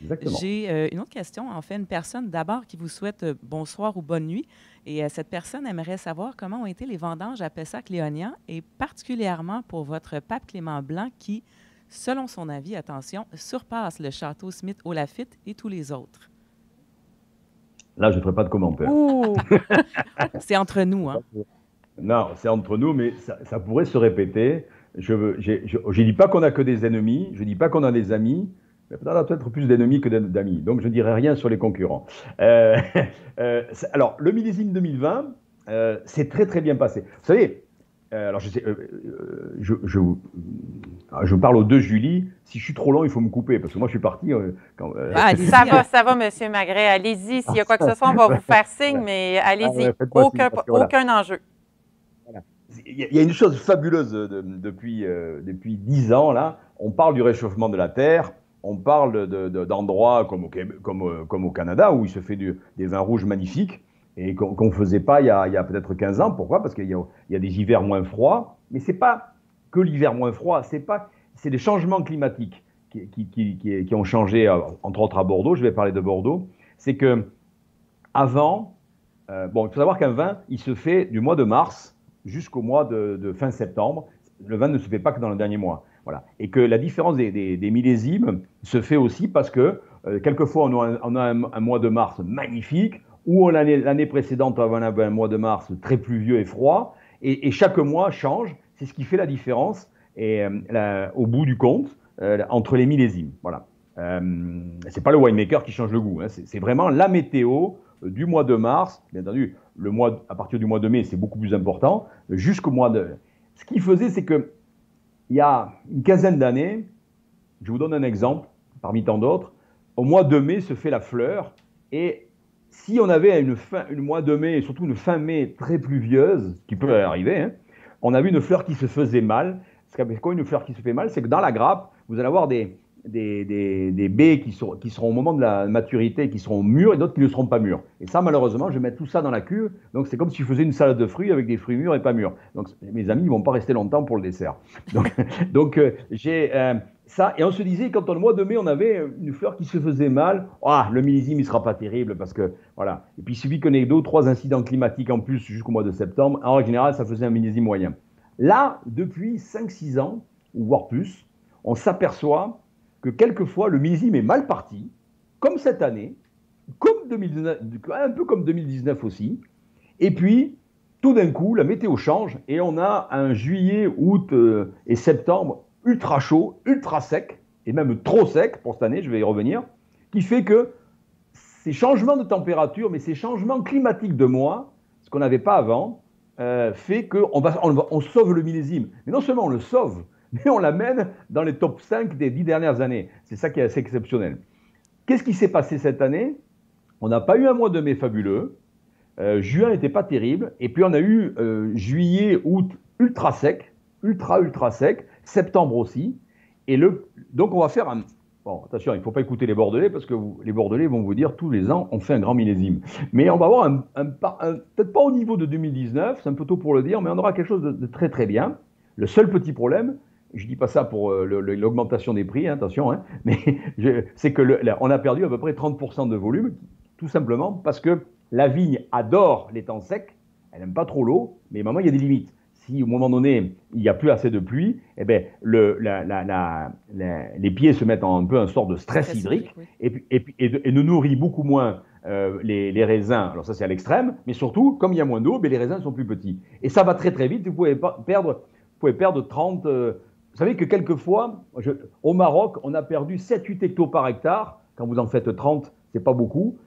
Exactement. J'ai une autre question. En fait, une personne d'abord qui vous souhaite bonsoir ou bonne nuit. Et cette personne aimerait savoir comment ont été les vendanges à Pessac-Léognan et particulièrement pour votre pape Clément Blanc qui, selon son avis, attention, surpasse le château Smith au Lafitte et tous les autres. Là, je ne ferai pas de commentaire. Ouh! C'est entre nous, hein? Non, c'est entre nous, mais ça pourrait se répéter. Je ne dis pas qu'on a que des ennemis, je ne dis pas qu'on a des amis, mais on a peut-être plus d'ennemis que d'amis. Donc, je ne dirai rien sur les concurrents. Alors, le millésime 2020, c'est très, très bien passé. Vous savez, alors je parle aux deux Julie. Si je suis trop long, il faut me couper, parce que moi, je suis parti. Ça va, Monsieur Magret. Allez-y. S'il y a quoi que ce soit, on va vous faire signe, mais allez-y. Aucun enjeu. Voilà. Il y a une chose fabuleuse depuis 10 ans, là. On parle du réchauffement de la Terre. On parle d'endroits comme au Canada, où il se fait des vins rouges magnifiques, et qu'on ne faisait pas il y a peut-être 15 ans. Pourquoi? Parce qu'il y a des hivers moins froids. Mais ce n'est pas que l'hiver moins froid, c'est des changements climatiques qui ont changé, entre autres à Bordeaux. Je vais parler de Bordeaux. C'est que avant, il faut savoir qu'un vin, il se fait du mois de mars jusqu'au mois de fin septembre. Le vin ne se fait pas que dans le dernier mois. Voilà. Et que la différence des millésimes se fait aussi parce que quelquefois on a un mois de mars magnifique, ou l'année précédente on avait un mois de mars très pluvieux et froid, et chaque mois change. C'est ce qui fait la différence au bout du compte entre les millésimes. Voilà. C'est pas le winemaker qui change le goût, hein. C'est vraiment la météo du mois de mars. Bien entendu, à partir du mois de mai, c'est beaucoup plus important, jusqu'au mois de... Ce qu'il faisait, c'est que il y a une quinzaine d'années, je vous donne un exemple, parmi tant d'autres, au mois de mai se fait la fleur, et si on avait une mois de mai, et surtout une fin mai très pluvieuse, qui peut arriver, hein, on a vu une fleur qui se faisait mal. C'est quoi une fleur qui se fait mal? C'est que dans la grappe, vous allez avoir des baies qui seront au moment de la maturité, qui seront mûres, et d'autres qui ne seront pas mûres. Et ça, malheureusement, je vais mettre tout ça dans la cuve. Donc, c'est comme si je faisais une salade de fruits avec des fruits mûrs et pas mûrs. Donc, mes amis ne vont pas rester longtemps pour le dessert. Donc j'ai ça. Et on se disait, quand au mois de mai, on avait une fleur qui se faisait mal, le millésime, il ne sera pas terrible parce que, voilà. Et puis, il suffit qu'on ait 2 ou 3 incidents climatiques en plus jusqu'au mois de septembre. En général, ça faisait un millésime moyen. Là, depuis 5-6 ans, ou voire plus, on s'aperçoit que quelquefois, le millésime est mal parti, comme cette année, comme 2019, un peu comme 2019 aussi. Et puis, tout d'un coup, la météo change et on a un juillet, août et septembre ultra chaud, ultra sec, et même trop sec pour cette année, je vais y revenir, qui fait que ces changements de température, mais ces changements climatiques de mois, ce qu'on n'avait pas avant, fait qu'on sauve le millésime. Mais non seulement on le sauve, mais on l'amène dans les top 5 des 10 dernières années. C'est ça qui est assez exceptionnel. Qu'est-ce qui s'est passé cette année? On n'a pas eu un mois de mai fabuleux. Juin n'était pas terrible. Et puis on a eu juillet, août ultra sec, ultra sec, septembre aussi. Et donc on va faire un... Bon, attention, il ne faut pas écouter les Bordelais parce que les Bordelais vont vous dire tous les ans on fait un grand millésime. Mais on va avoir peut-être pas au niveau de 2019, c'est un peu tôt pour le dire, mais on aura quelque chose de très très bien. Le seul petit problème, je ne dis pas ça pour l'augmentation des prix, hein, attention, hein, mais c'est qu'on a perdu à peu près 30% de volume, tout simplement parce que la vigne adore les temps secs, elle n'aime pas trop l'eau, mais moment il y a des limites. Si au moment donné, il n'y a plus assez de pluie, eh bien, les pieds se mettent un peu en sorte de stress hydrique, oui. et ne nourrit beaucoup moins les raisins. Alors ça, c'est à l'extrême, mais surtout, comme il y a moins d'eau, les raisins sont plus petits. Et ça va très très vite, vous pouvez perdre 30... Vous savez que quelquefois, au Maroc, on a perdu 7-8 hectos par hectare. Quand vous en faites 30, c'est pas beaucoup,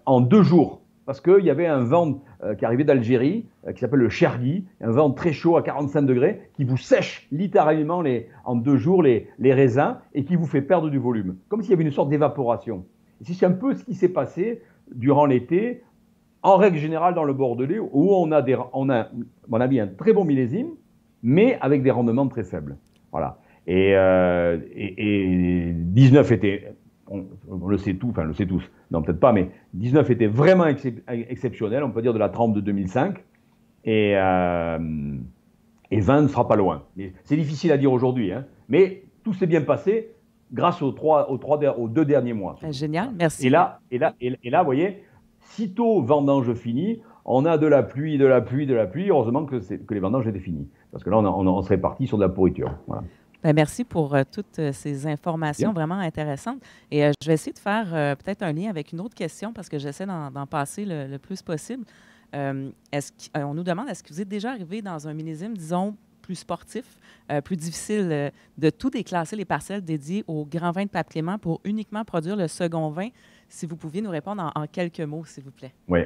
en 2 jours. Parce qu'il y avait un vent qui arrivait d'Algérie, qui s'appelle le Chergui, un vent très chaud à 45 degrés, qui vous sèche littéralement en 2 jours les raisins et qui vous fait perdre du volume. Comme s'il y avait une sorte d'évaporation. Et c'est un peu ce qui s'est passé durant l'été, en règle générale dans le Bordelais, où on a, à mon avis, un très bon millésime, mais avec des rendements très faibles. Voilà. Et 19 était, on le sait tout, enfin on le sait tous, non peut-être pas, mais 19 était vraiment exceptionnel, on peut dire de la trempe de 2005, et 20 ne sera pas loin. C'est difficile à dire aujourd'hui, hein, mais tout s'est bien passé grâce aux 2 derniers mois. Génial, merci. Et là, vous voyez, sitôt vendange finie, on a de la pluie. Heureusement que les vendanges étaient finies. Parce que là, on serait parti sur de la pourriture. Voilà. Bien, merci pour toutes ces informations vraiment intéressantes. Et je vais essayer de faire peut-être un lien avec une autre question parce que j'essaie d'en passer le plus possible. On nous demande, est-ce que vous êtes déjà arrivé dans un millésime, disons, plus sportif, plus difficile de tout déclasser les parcelles dédiées au grand vin de Pape-Clément pour uniquement produire le second vin? Si vous pouviez nous répondre en quelques mots, s'il vous plaît. Oui.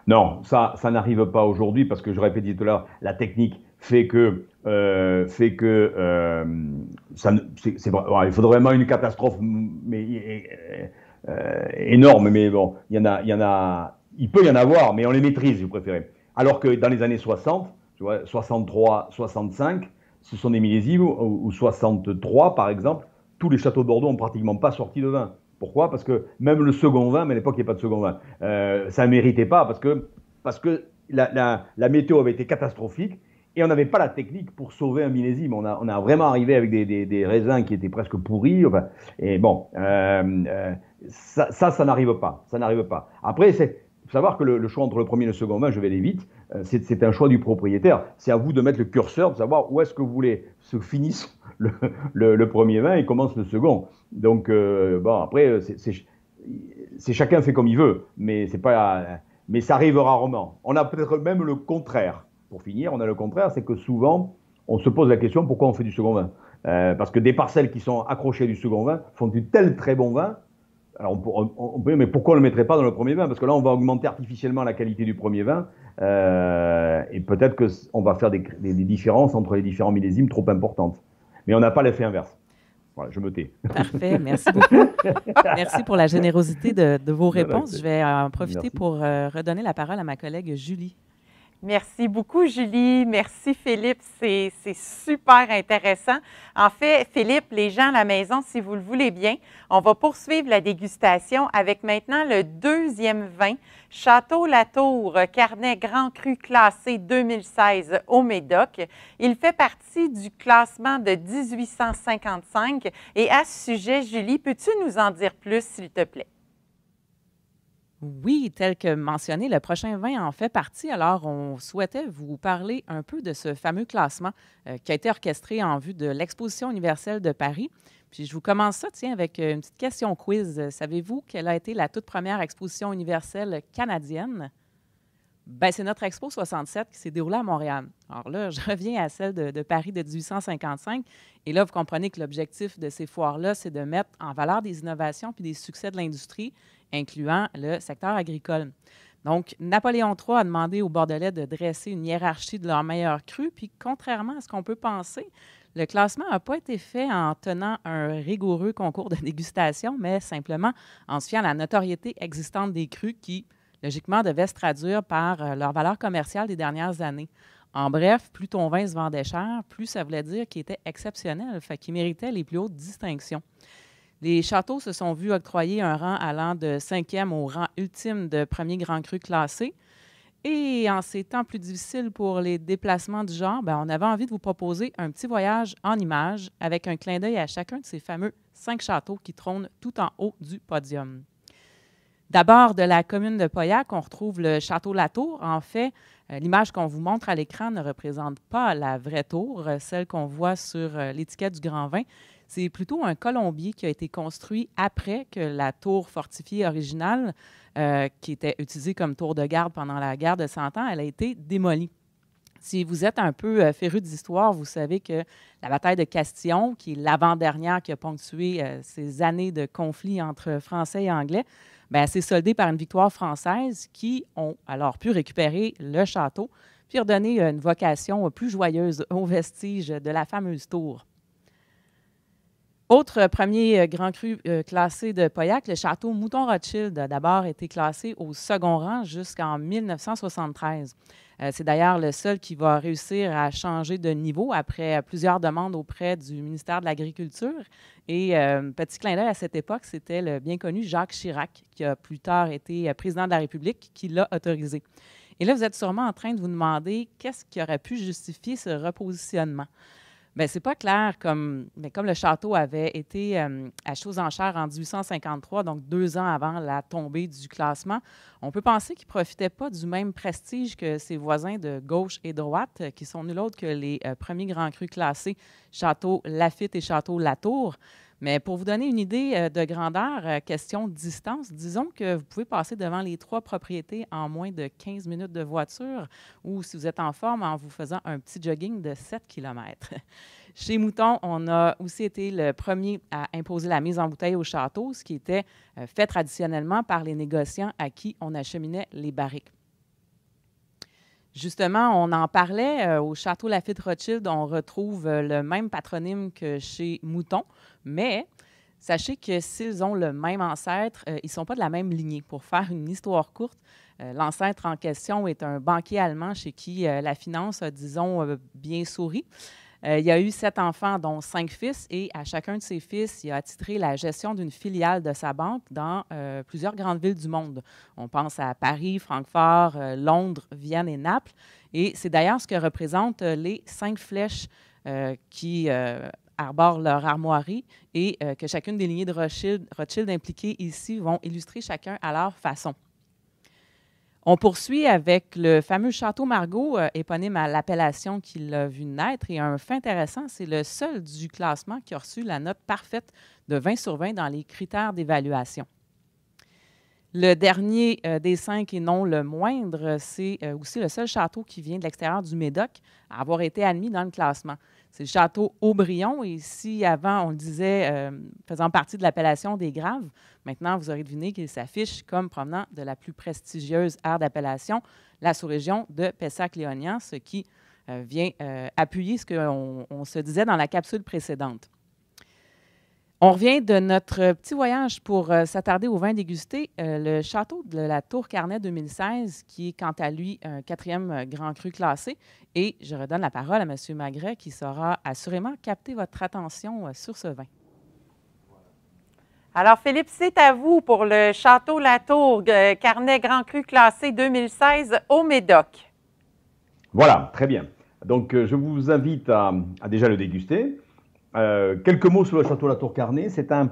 Non, ça n'arrive pas aujourd'hui parce que je répétais tout à l'heure, la technique fait que il faudrait vraiment une catastrophe énorme, mais bon, il peut y en avoir, mais on les maîtrise, si vous préférez. Alors que dans les années 60, tu vois, 63, 65, ce sont des millésimes, ou 63 par exemple, tous les châteaux de Bordeaux n'ont pratiquement pas sorti de vin. Pourquoi? Parce que même le second vin, mais à l'époque, il n'y a pas de second vin, ça ne méritait pas parce que la météo avait été catastrophique et on n'avait pas la technique pour sauver un millésime. On a vraiment arrivé avec des raisins qui étaient presque pourris. Enfin, et bon, ça n'arrive pas. Ça n'arrive pas. Après, il faut savoir que le choix entre le premier et le second vin, je vais aller vite, c'est un choix du propriétaire. C'est à vous de mettre le curseur, de savoir où est-ce que vous voulez se finisse le premier vin et commence le second. Donc, après, c'est chacun fait comme il veut, mais ça arrive rarement. On a peut-être même le contraire. Pour finir, on a le contraire, c'est que souvent, on se pose la question pourquoi on fait du second vin. Parce que des parcelles qui sont accrochées du second vin font du tel très bon vin. Alors, on peut dire, mais pourquoi on ne le mettrait pas dans le premier vin? Parce que là, on va augmenter artificiellement la qualité du premier vin. Et peut-être qu'on va faire des différences entre les différents millésimes trop importantes. Mais on n'a pas l'effet inverse. Voilà, je me tais. Parfait, merci beaucoup. Merci pour la générosité de vos réponses. Je vais en profiter pour redonner la parole à ma collègue Julie. Merci beaucoup, Julie. Merci, Philippe. C'est super intéressant. En fait, Philippe, les gens à la maison, si vous le voulez bien, on va poursuivre la dégustation avec maintenant le deuxième vin, Château Latour, Carnet Grand Cru classé 2016 au Médoc. Il fait partie du classement de 1855. Et à ce sujet, Julie, peux-tu nous en dire plus, s'il te plaît? Oui, tel que mentionné, le prochain vin en fait partie. Alors, on souhaitait vous parler un peu de ce fameux classement qui a été orchestré en vue de l'Exposition universelle de Paris. Puis, je vous commence ça, tiens, avec une petite question quiz. Savez-vous quelle a été la toute première exposition universelle canadienne? Bien, c'est notre Expo 67 qui s'est déroulée à Montréal. Alors là, je reviens à celle de Paris de 1855. Et là, vous comprenez que l'objectif de ces foires-là, c'est de mettre en valeur des innovations puis des succès de l'industrie, incluant le secteur agricole. Donc, Napoléon III a demandé aux Bordelais de dresser une hiérarchie de leurs meilleurs crus, puis contrairement à ce qu'on peut penser, le classement n'a pas été fait en tenant un rigoureux concours de dégustation, mais simplement en se fiant à la notoriété existante des crus qui, logiquement, devaient se traduire par leur valeur commerciale des dernières années. En bref, plus ton vin se vendait cher, plus ça voulait dire qu'il était exceptionnel, fait qu'il méritait les plus hautes distinctions. Les châteaux se sont vus octroyer un rang allant de 5e au rang ultime de premier grand cru classé. Et en ces temps plus difficiles pour les déplacements du genre, on avait envie de vous proposer un petit voyage en images avec un clin d'œil à chacun de ces fameux 5 châteaux qui trônent tout en haut du podium. D'abord, de la commune de Pauillac, on retrouve le Château Latour. En fait, l'image qu'on vous montre à l'écran ne représente pas la vraie tour, celle qu'on voit sur l'étiquette du grand vin. C'est plutôt un colombier qui a été construit après que la tour fortifiée originale, qui était utilisée comme tour de garde pendant la guerre de 100 ans, elle a été démolie. Si vous êtes un peu féru d'histoire, vous savez que la bataille de Castillon, qui est l'avant-dernière qui a ponctué ces années de conflit entre Français et Anglais, bien, s'est soldée par une victoire française qui ont alors pu récupérer le château puis redonner une vocation plus joyeuse aux vestiges de la fameuse tour. Autre premier grand cru classé de Pauillac, le château Mouton-Rothschild a d'abord été classé au second rang jusqu'en 1973. C'est d'ailleurs le seul qui va réussir à changer de niveau après plusieurs demandes auprès du ministère de l'Agriculture. Et petit clin d'œil à cette époque, c'était le bien connu Jacques Chirac, qui a plus tard été président de la République, qui l'a autorisé. Et là, vous êtes sûrement en train de vous demander qu'est-ce qui aurait pu justifier ce repositionnement. Bien, c'est pas clair, mais comme le château avait été acheté aux enchères en 1853, donc 2 ans avant la tombée du classement, on peut penser qu'il ne profitait pas du même prestige que ses voisins de gauche et droite, qui sont nul autre que les premiers grands crus classés, Château Laffitte et Château Latour. Mais pour vous donner une idée de grandeur, question de distance, disons que vous pouvez passer devant les 3 propriétés en moins de 15 minutes de voiture ou, si vous êtes en forme, en vous faisant un petit jogging de 7 km. Chez Mouton, on a aussi été le premier à imposer la mise en bouteille au château, ce qui était fait traditionnellement par les négociants à qui on acheminait les barriques. Justement, on en parlait, au château Laffitte-Rothschild, on retrouve le même patronyme que chez Mouton, mais sachez que s'ils ont le même ancêtre, ils ne sont pas de la même lignée. Pour faire une histoire courte, l'ancêtre en question est un banquier allemand chez qui la finance a, disons, bien souri. Il y a eu 7 enfants, dont 5 fils, et à chacun de ses fils, il a attitré la gestion d'une filiale de sa banque dans plusieurs grandes villes du monde. On pense à Paris, Francfort, Londres, Vienne et Naples. Et c'est d'ailleurs ce que représentent les 5 flèches qui arborent leur armoirie et que chacune des lignées de Rothschild impliquées ici vont illustrer chacun à leur façon. On poursuit avec le fameux château Margaux, éponyme à l'appellation qui l'a vu naître. Et un fait intéressant, c'est le seul du classement qui a reçu la note parfaite de 20 sur 20 dans les critères d'évaluation. Le dernier des 5 et non le moindre, c'est aussi le seul château qui vient de l'extérieur du Médoc à avoir été admis dans le classement. C'est le château Aubryon, et si avant on le disait faisant partie de l'appellation des Graves, maintenant vous aurez deviné qu'il s'affiche comme provenant de la plus prestigieuse aire d'appellation, la sous-région de Pessac-Léognan, ce qui vient appuyer ce qu'on se disait dans la capsule précédente. On revient de notre petit voyage pour s'attarder au vin dégusté. Le château de la Tour Carnet 2016, qui est quant à lui un 4e grand cru classé. Et je redonne la parole à M. Magret, qui saura assurément capter votre attention sur ce vin. Alors, Philippe, c'est à vous pour le Château Latour, Carnet Grand Cru classé 2016 au Médoc. Voilà, très bien. Donc, je vous invite à déjà le déguster. Quelques mots sur le château Latour Carnet. C'est un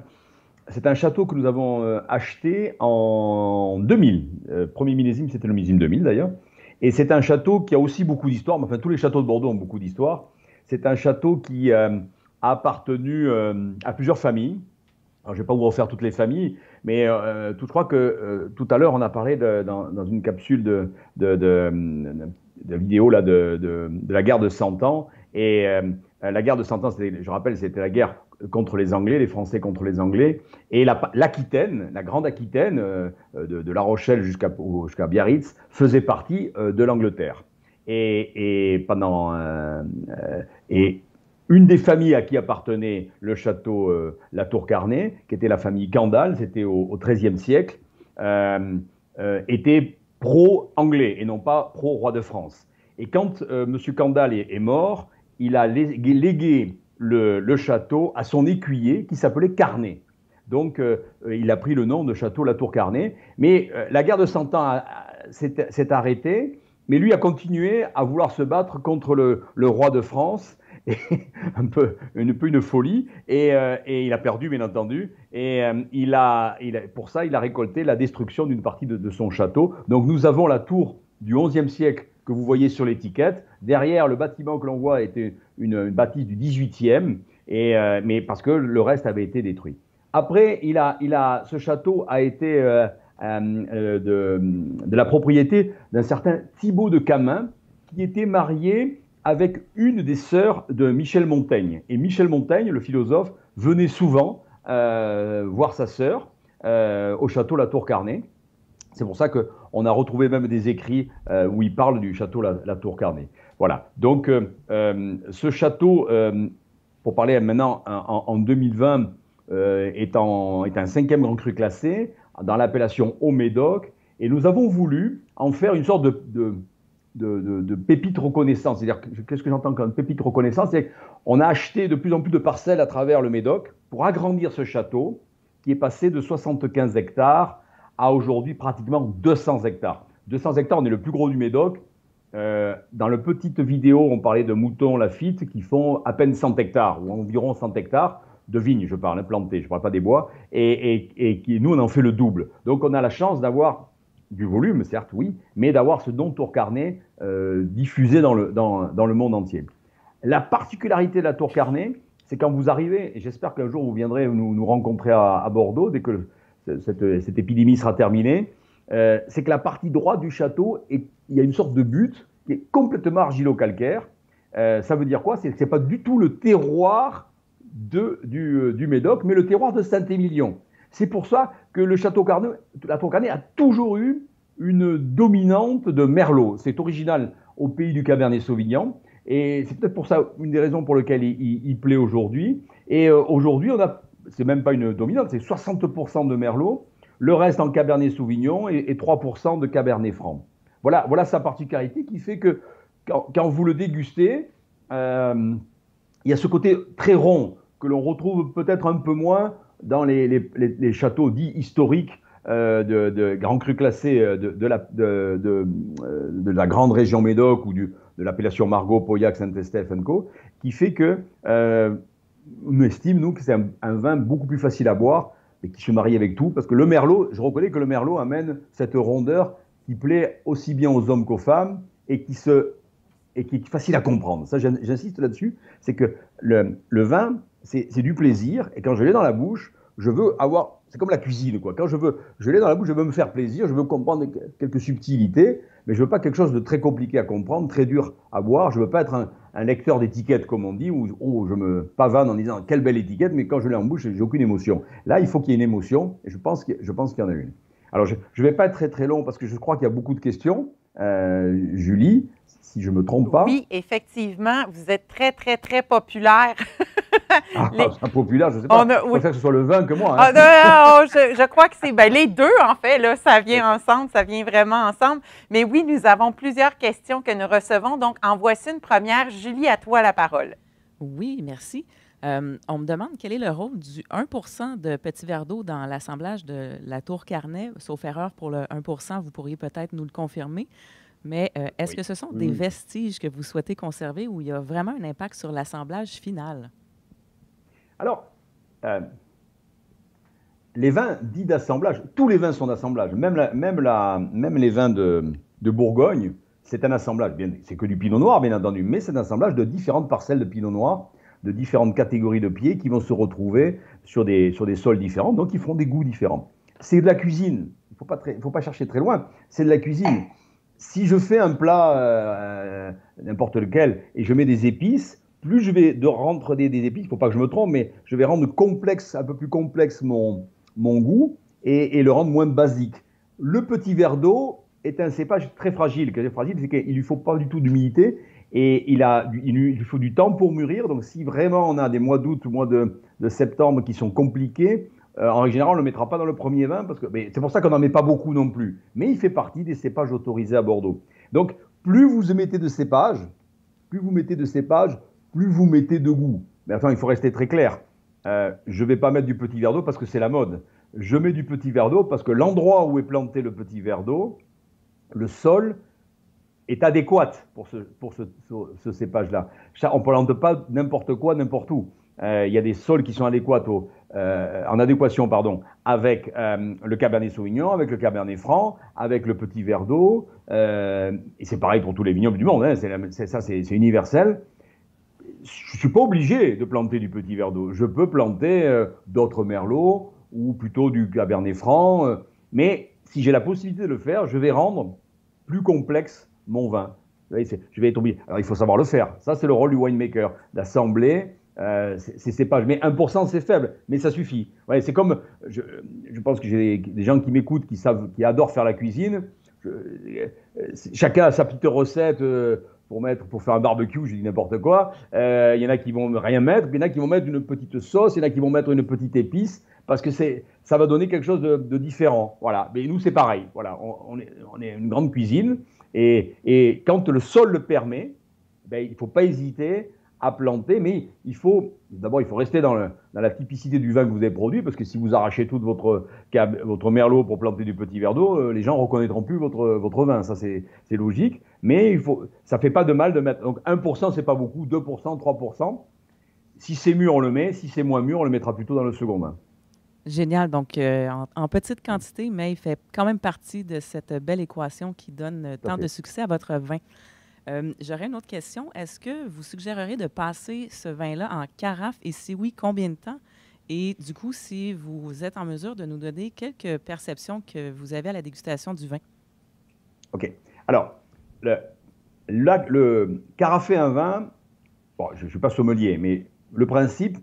château que nous avons acheté en 2000. Premier millésime, c'était le millésime 2000 d'ailleurs. Et c'est un château qui a aussi beaucoup d'histoire. Enfin, tous les châteaux de Bordeaux ont beaucoup d'histoire. C'est un château qui a appartenu à plusieurs familles. Alors, je ne vais pas vous refaire toutes les familles, mais je crois que tout à l'heure, on a parlé dans une capsule de vidéo là, de la guerre de 100 ans. Et la guerre de 100 ans, je rappelle, c'était la guerre contre les Anglais, les Français contre les Anglais. Et l'Aquitaine, la grande Aquitaine, de La Rochelle jusqu'à Biarritz, faisait partie de l'Angleterre. Et une des familles à qui appartenait le château La Tour Carnet, qui était la famille Candale, c'était au XIIIe siècle, était pro-anglais et non pas pro-roi de France. Et quand M. Candale est mort, il a légué le château à son écuyer qui s'appelait Carnet. Donc, il a pris le nom de château La Tour Carnet. Mais la guerre de 100 ans s'est arrêtée, mais lui a continué à vouloir se battre contre le roi de France. Et un peu une folie, et il a perdu, bien entendu, et pour ça, il a récolté la destruction d'une partie de son château. Donc, nous avons la tour du XIe siècle que vous voyez sur l'étiquette. Derrière, le bâtiment que l'on voit était une bâtisse du XVIIIe, mais parce que le reste avait été détruit. Après, ce château a été de la propriété d'un certain Thibaut de Camin, qui était marié avec une des sœurs de Michel Montaigne. Et Michel Montaigne, le philosophe, venait souvent voir sa sœur au château La Tour Carnet. C'est pour ça qu'on a retrouvé même des écrits où il parle du château La Tour Carnet. Voilà. Donc, ce château, pour parler maintenant en 2020, est un 5e grand cru classé dans l'appellation Haut-Médoc. Et nous avons voulu en faire une sorte de pépite reconnaissance. C'est-à-dire, qu'est-ce que j'entends comme pépite reconnaissance? C'est qu'on a acheté de plus en plus de parcelles à travers le Médoc pour agrandir ce château qui est passé de 75 hectares à aujourd'hui pratiquement 200 hectares. 200 hectares, on est le plus gros du Médoc. Dans la petite vidéo, on parlait de moutons Lafitte qui font à peine 100 hectares, ou environ 100 hectares de vignes, je parle, plantées, je ne parle pas des bois, et nous, on en fait le double. Donc, on a la chance d'avoir du volume, certes, oui, mais d'avoir ce don Tour Carnet diffusé dans le monde entier. La particularité de la Tour Carnet, c'est quand vous arrivez, et j'espère qu'un jour vous viendrez nous rencontrer à Bordeaux, dès que cette épidémie sera terminée, c'est que la partie droite du château, il y a une sorte de butte qui est complètement argilo-calcaire. Ça veut dire quoi? C'est que ce n'est pas du tout le terroir du Médoc, mais le terroir de Saint-Émilion. C'est pour ça que la Tour Carnet a toujours eu une dominante de Merlot. C'est original au pays du Cabernet Sauvignon. Et c'est peut-être pour ça une des raisons pour lesquelles il plaît aujourd'hui. Et aujourd'hui, c'est même pas une dominante, c'est 60% de Merlot, le reste en Cabernet Sauvignon et 3% de Cabernet Franc. Voilà sa particularité qui fait que quand vous le dégustez, il y a ce côté très rond que l'on retrouve peut-être un peu moins dans les châteaux dits historiques de grands crus classés de la grande région Médoc ou de l'appellation Margaux, Pauillac, Saint-Estèphe & Co., qui fait que on estime, nous, que c'est un vin beaucoup plus facile à boire et qui se marie avec tout, parce que le Merlot, je reconnais que le Merlot amène cette rondeur qui plaît aussi bien aux hommes qu'aux femmes et qui est facile à comprendre. Ça, j'insiste là-dessus, c'est que le vin, c'est du plaisir, et quand je l'ai dans la bouche, je veux avoir, c'est comme la cuisine, quoi. Quand je l'ai dans la bouche, je veux me faire plaisir, je veux comprendre quelques subtilités, mais je veux pas quelque chose de très compliqué à comprendre, très dur à boire. Je veux pas être un lecteur d'étiquettes, comme on dit, où je me pavane en disant quelle belle étiquette, mais quand je l'ai en bouche, j'ai aucune émotion. Là, il faut qu'il y ait une émotion, et je pense qu'il y en a une. Alors, je vais pas être très très long parce que je crois qu'il y a beaucoup de questions. Julie, si je me trompe pas. Oui, effectivement, vous êtes très très très populaire. Populaire, je ne sais pas. Je préfère que ce soit le vin que moi. Hein. Je crois que c'est les deux, en fait. Là, ça vient ensemble, ça vient vraiment ensemble. Mais oui, nous avons plusieurs questions que nous recevons. Donc, en voici une première. Julie, à toi la parole. Oui, merci. On me demande quel est le rôle du 1 de petit verre d'eau dans l'assemblage de la Tour Carnet. Sauf erreur pour le 1 vous pourriez peut-être nous le confirmer. Mais est-ce que ce sont des vestiges que vous souhaitez conserver ou il y a vraiment un impact sur l'assemblage final? Alors, les vins dits d'assemblage, tous les vins sont d'assemblage, même les vins de Bourgogne, c'est un assemblage. C'est que du pinot noir, bien entendu, mais c'est un assemblage de différentes parcelles de pinot noir, de différentes catégories de pieds qui vont se retrouver sur des sols différents, donc ils feront des goûts différents. C'est de la cuisine, il ne faut pas chercher très loin, c'est de la cuisine. Si je fais un plat, n'importe lequel, et je mets des épices, plus je vais rendre des épices, il ne faut pas que je me trompe, mais je vais rendre un peu plus complexe mon goût et le rendre moins basique. Le petit verre d'eau est un cépage très fragile. Quand je dis fragile, c'est qu'il ne lui faut pas du tout d'humidité et il lui faut du temps pour mûrir. Donc si vraiment on a des mois d'août ou mois de septembre qui sont compliqués, en règle générale, on ne le mettra pas dans le premier vin, c'est pour ça qu'on n'en met pas beaucoup non plus. Mais il fait partie des cépages autorisés à Bordeaux. Donc, plus vous mettez de cépages, plus vous mettez de goût. Mais enfin, il faut rester très clair. Je ne vais pas mettre du petit verre d'eau parce que c'est la mode. Je mets du petit verre d'eau parce que l'endroit où est planté le petit verre d'eau, le sol est adéquat pour ce cépage-là. On ne plante pas n'importe quoi, n'importe où. Il y a des sols qui sont adéquats en adéquation avec le Cabernet Sauvignon, avec le Cabernet Franc, avec le petit verre d'eau. Et c'est pareil pour tous les vignobles du monde. Hein, c'est universel. Je ne suis pas obligé de planter du petit verre d'eau. Je peux planter d'autres merlots ou plutôt du Cabernet Franc. Mais si j'ai la possibilité de le faire, je vais rendre plus complexe mon vin. Vous voyez, je vais être obligé. Alors, il faut savoir le faire. Ça, c'est le rôle du winemaker, d'assembler ces cépages. Mais 1%, c'est faible, mais ça suffit. Ouais, c'est comme, je pense que j'ai des gens qui m'écoutent, qui adorent faire la cuisine. Chacun a sa petite recette pour faire un barbecue, je dis n'importe quoi. Il y en a qui vont rien mettre, il y en a qui vont mettre une petite sauce, il y en a qui vont mettre une petite épice, parce que ça va donner quelque chose de différent. Voilà. Mais nous, c'est pareil. Voilà. On est une grande cuisine, et quand le sol le permet, ben, il ne faut pas hésiter à planter, mais d'abord, il faut rester dans la typicité du vin que vous avez produit, parce que si vous arrachez tout votre merlot pour planter du petit verre d'eau, les gens ne reconnaîtront plus votre vin. Ça, c'est logique, mais ça ne fait pas de mal de mettre. Donc 1%, ce n'est pas beaucoup, 2%, 3%. Si c'est mûr, on le met. Si c'est moins mûr, on le mettra plutôt dans le second vin. Génial. Donc, en petite quantité, mais il fait quand même partie de cette belle équation qui donne tant de succès à votre vin. J'aurais une autre question. Est-ce que vous suggéreriez de passer ce vin-là en carafe? Et si oui, combien de temps? Et du coup, si vous êtes en mesure de nous donner quelques perceptions que vous avez à la dégustation du vin. OK. Alors, le carafé un vin, bon, je ne suis pas sommelier, mais le principe,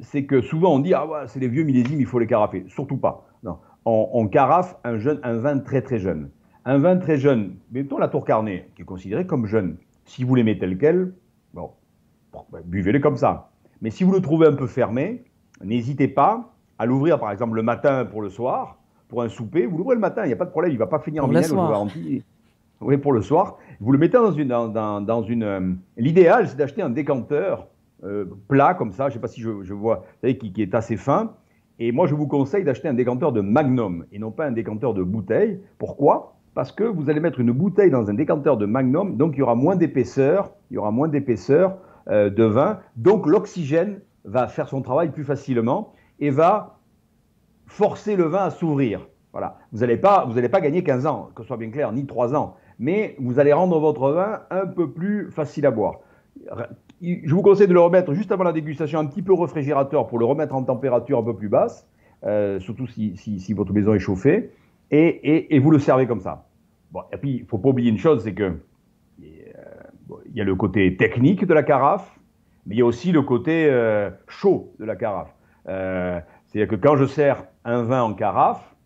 c'est que souvent on dit « Ah ouais, c'est les vieux millésimes, il faut les carafer ». Surtout pas. Non. On carafe un vin très très jeune. Un vin très jeune, mettons la Tour Carnet, qui est considéré comme jeune. Si vous l'aimez tel quel, bon, buvez-le comme ça. Mais si vous le trouvez un peu fermé, n'hésitez pas à l'ouvrir, par exemple, le matin pour le soir, pour un souper. Vous l'ouvrez le matin, il n'y a pas de problème, il ne va pas finir en vinaigre, je vous garantis. Oui, pour le soir. Vous le mettez dans une... L'idéal, c'est d'acheter un décanteur plat, comme ça, je ne sais pas si je vois, vous savez, qui est assez fin. Et moi, je vous conseille d'acheter un décanteur de Magnum, et non pas un décanteur de bouteille. Pourquoi ? Parce que vous allez mettre une bouteille dans un décanteur de Magnum, donc il y aura moins d'épaisseur, de vin, donc l'oxygène va faire son travail plus facilement et va forcer le vin à s'ouvrir. Voilà. Vous n'allez pas gagner 15 ans, que ce soit bien clair, ni 3 ans, mais vous allez rendre votre vin un peu plus facile à boire. Je vous conseille de le remettre juste avant la dégustation un petit peu au réfrigérateur pour le remettre en température un peu plus basse, surtout si votre maison est chauffée. Et vous le servez comme ça. Bon, et puis, il ne faut pas oublier une chose, c'est que il y a le côté technique de la carafe, mais il y a aussi le côté chaud de la carafe. C'est-à-dire que quand je sers un vin en carafe,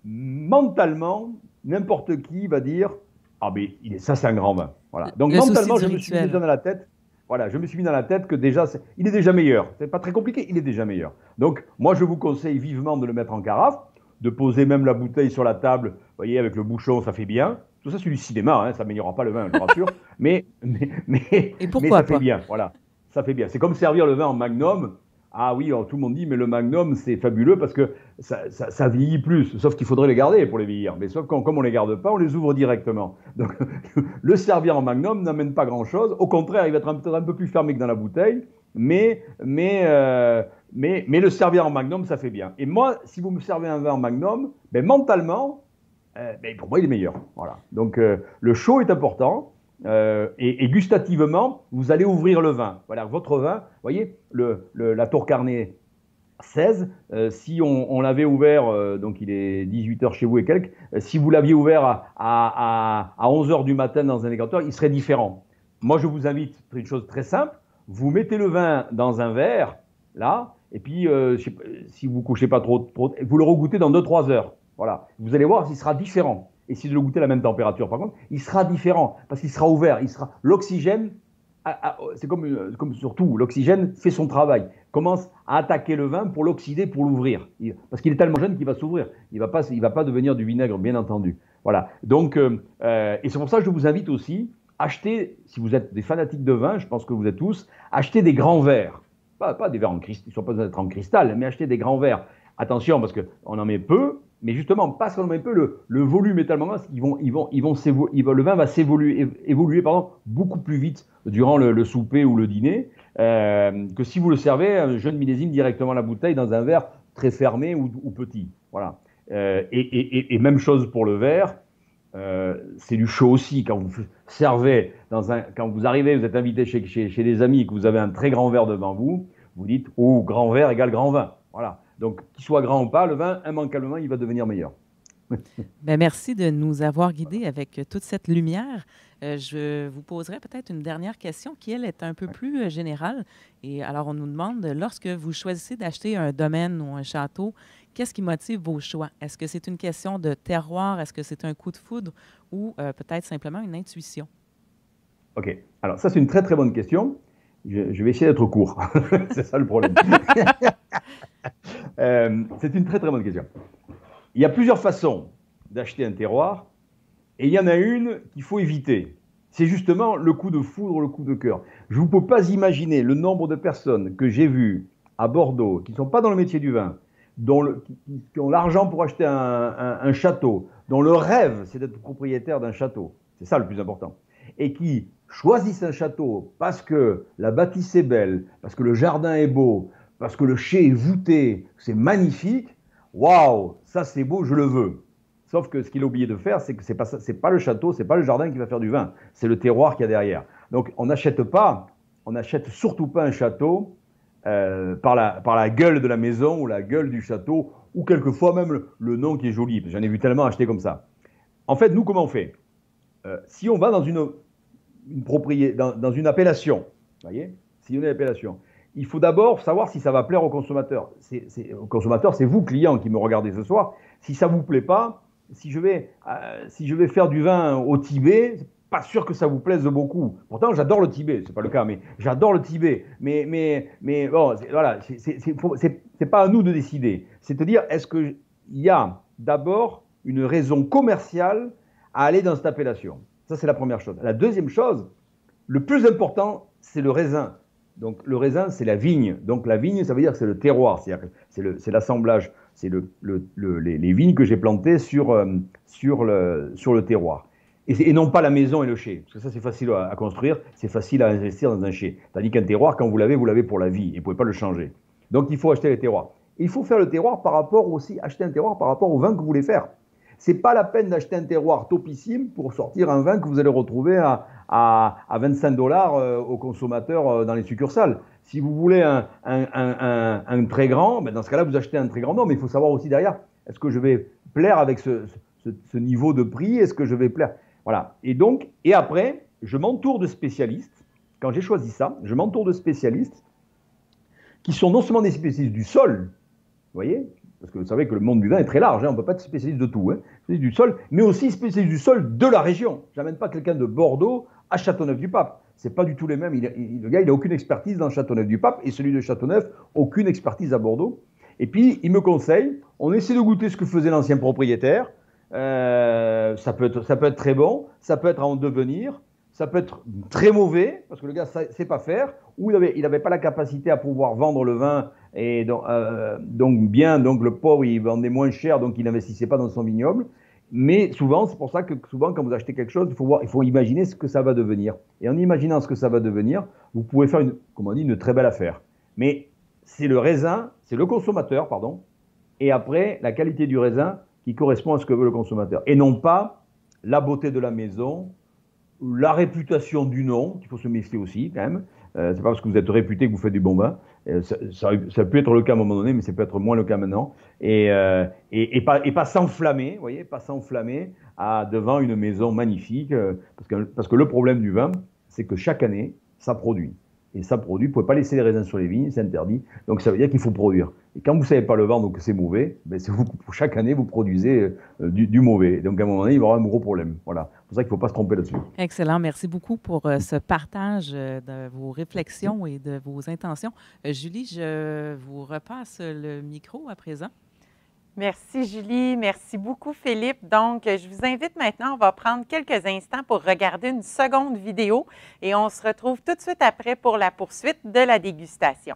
mentalement, n'importe qui va dire « Ah, mais ça, c'est un grand vin. » Voilà. Donc, mentalement, je me suis mis dans la tête. Voilà, je me suis mis dans la tête que déjà, il est déjà meilleur. C'est pas très compliqué, il est déjà meilleur. Donc, moi, je vous conseille vivement de le mettre en carafe, de poser même la bouteille sur la table, vous voyez, avec le bouchon, ça fait bien. Tout ça, c'est du cinéma, hein, ça n'améliorera pas le vin, je vous rassure. mais ça fait bien, voilà. Ça fait bien. C'est comme servir le vin en magnum. Ah oui, alors, tout le monde dit, mais le magnum, c'est fabuleux parce que ça vieillit plus. Sauf qu'il faudrait les garder pour les vieillir. Mais sauf comme on ne les garde pas, on les ouvre directement. Donc, le servir en magnum n'amène pas grand-chose. Au contraire, il va être peut-être un peu plus fermé que dans la bouteille. Mais le servir en magnum, ça fait bien. Et moi, si vous me servez un vin en magnum, mentalement, pour moi, il est meilleur. Voilà. Donc, le chaud est important. Et gustativement, vous allez ouvrir le vin. Voilà, votre vin, vous voyez, la Tour Carnet 16, si on l'avait ouvert, donc il est 18h chez vous et quelques, si vous l'aviez ouvert à 11h du matin dans un décanteur, il serait différent. Moi, je vous invite, c'est une chose très simple, vous mettez le vin dans un verre, là, et puis si vous ne couchez pas trop, vous le regoutez dans 2-3 heures. Voilà, vous allez voir, il sera différent. Et si de le goûter à la même température, par contre, il sera différent parce qu'il sera ouvert. L'oxygène, c'est comme surtout, l'oxygène fait son travail, commence à attaquer le vin pour l'oxyder, pour l'ouvrir. Parce qu'il est tellement jeune qu'il va s'ouvrir. Il va pas devenir du vinaigre, bien entendu. Voilà. Donc, et c'est pour ça que je vous invite aussi, achetez, si vous êtes des fanatiques de vin, je pense que vous êtes tous, achetez des grands verres. Pas des verres en cristal, ils ne sont pas besoin d'être en cristal, mais achetez des grands verres. Attention, parce qu'on en met peu. Mais justement, parce qu'on en met peu, le volume est tellement grand, le vin va évoluer beaucoup plus vite durant le souper ou le dîner que si vous le servez un jeune millésime directement à la bouteille dans un verre très fermé ou petit. Voilà. Et même chose pour le verre, c'est du chaud aussi. Quand vous servez, quand vous arrivez, vous êtes invité chez des amis et que vous avez un très grand verre devant vous, vous dites « Oh, grand verre égale grand vin ». Voilà. Donc, qu'il soit grand ou pas, le vin, immanquablement, il va devenir meilleur. Bien, merci de nous avoir guidés avec toute cette lumière. Je vous poserai peut-être une dernière question qui, elle, est un peu plus générale. Et alors, on nous demande, lorsque vous choisissez d'acheter un domaine ou un château, qu'est-ce qui motive vos choix? Est-ce que c'est une question de terroir? Est-ce que c'est un coup de foudre ou peut-être simplement une intuition? OK. Alors, ça, c'est une très, très bonne question. Je vais essayer d'être court. C'est ça le problème. C'est une très, très bonne question. Il y a plusieurs façons d'acheter un terroir et il y en a une qu'il faut éviter. C'est justement le coup de foudre, le coup de cœur. Je ne peux pas imaginer le nombre de personnes que j'ai vues à Bordeaux qui ne sont pas dans le métier du vin, qui ont l'argent pour acheter un château, dont le rêve, c'est d'être propriétaire d'un château. C'est ça le plus important. Et qui choisissent un château parce que la bâtisse est belle, parce que le jardin est beau, parce que le chai est voûté, c'est magnifique. Waouh, ça c'est beau, je le veux. Sauf que ce qu'il a oublié de faire, c'est que c'est pas le château, c'est pas le jardin qui va faire du vin, c'est le terroir qu'il y a derrière. Donc on n'achète surtout pas un château par la gueule de la maison ou la gueule du château, ou quelquefois même le nom qui est joli. J'en ai vu tellement acheter comme ça. En fait, nous, comment on fait? Si on va dans une propriété, dans une appellation, voyez, si on a une appellation, il faut d'abord savoir si ça va plaire au consommateur. Au consommateur, c'est vous, client, qui me regardez ce soir. Si ça ne vous plaît pas, si je vais faire du vin au Tibet, c'est pas sûr que ça vous plaise beaucoup. Pourtant, j'adore le Tibet, c'est pas le cas, mais j'adore le Tibet. Mais bon, voilà, c'est pas à nous de décider. C'est-à-dire, est-ce qu'il y a d'abord une raison commerciale à aller dans cette appellation? Ça, c'est la première chose. La deuxième chose, le plus important, c'est le raisin. Donc, le raisin, c'est la vigne. Donc, la vigne, ça veut dire que c'est le terroir. C'est l'assemblage. C'est les vignes que j'ai plantées sur le terroir. Et non pas la maison et le chai. Parce que ça, c'est facile à construire. C'est facile à investir dans un chai. Tandis qu'un terroir, quand vous l'avez pour la vie. Et vous ne pouvez pas le changer. Donc, il faut acheter les terroirs. Et il faut faire le terroir acheter un terroir par rapport au vin que vous voulez faire. C'est pas la peine d'acheter un terroir topissime pour sortir un vin que vous allez retrouver à 25 $ au consommateur dans les succursales. Si vous voulez un très grand, ben dans ce cas-là, vous achetez un très grand nom. Mais il faut savoir aussi derrière, est-ce que je vais plaire avec ce niveau de prix? Est-ce que je vais plaire? Voilà. Et après, je m'entoure de spécialistes. Quand j'ai choisi ça, je m'entoure de spécialistes qui sont non seulement des spécialistes du sol, vous voyez, parce que vous savez que le monde du vin est très large, hein, on ne peut pas être spécialiste de tout, hein, spécialiste du sol, mais aussi spécialiste du sol de la région. Je n'amène pas quelqu'un de Bordeaux à Châteauneuf-du-Pape. Ce n'est pas du tout les mêmes. Le gars, il n'a aucune expertise dans Châteauneuf-du-Pape, et celui de Châteauneuf, aucune expertise à Bordeaux. Et puis, il me conseille, on essaie de goûter ce que faisait l'ancien propriétaire. Ça peut être très bon, ça peut être à en devenir, ça peut être très mauvais, parce que le gars ne sait pas faire, ou il n'avait pas la capacité à pouvoir vendre le vin, et donc le pauvre, il vendait moins cher, donc il n'investissait pas dans son vignoble. Mais souvent, c'est pour ça que souvent, quand vous achetez quelque chose, il faut imaginer ce que ça va devenir. Et en imaginant ce que ça va devenir, vous pouvez faire une très belle affaire. Mais c'est le raisin, c'est le consommateur, pardon, et après, la qualité du raisin qui correspond à ce que veut le consommateur. Et non pas la beauté de la maison, la réputation du nom, qu'il faut se méfier aussi quand même. C'est pas parce que vous êtes réputé que vous faites du bon vin. Ça peut être le cas à un moment donné, mais ça peut être moins le cas maintenant. Et pas s'enflammer, vous voyez, pas s'enflammer devant une maison magnifique. Parce que le problème du vin, c'est que chaque année, ça produit. Et ça produit, vous ne pouvez pas laisser les raisins sur les vignes, c'est interdit. Donc ça veut dire qu'il faut produire. Et quand vous ne savez pas le vendre ou que c'est mauvais, ben chaque année, vous produisez du mauvais. Donc à un moment donné, il va y avoir un gros problème. Voilà. C'est pour ça qu'il ne faut pas se tromper là-dessus. Excellent. Merci beaucoup pour ce partage de vos réflexions et de vos intentions. Julie, je vous repasse le micro à présent. Merci, Julie. Merci beaucoup, Philippe. Donc, je vous invite maintenant, on va prendre quelques instants pour regarder une seconde vidéo et on se retrouve tout de suite après pour la poursuite de la dégustation.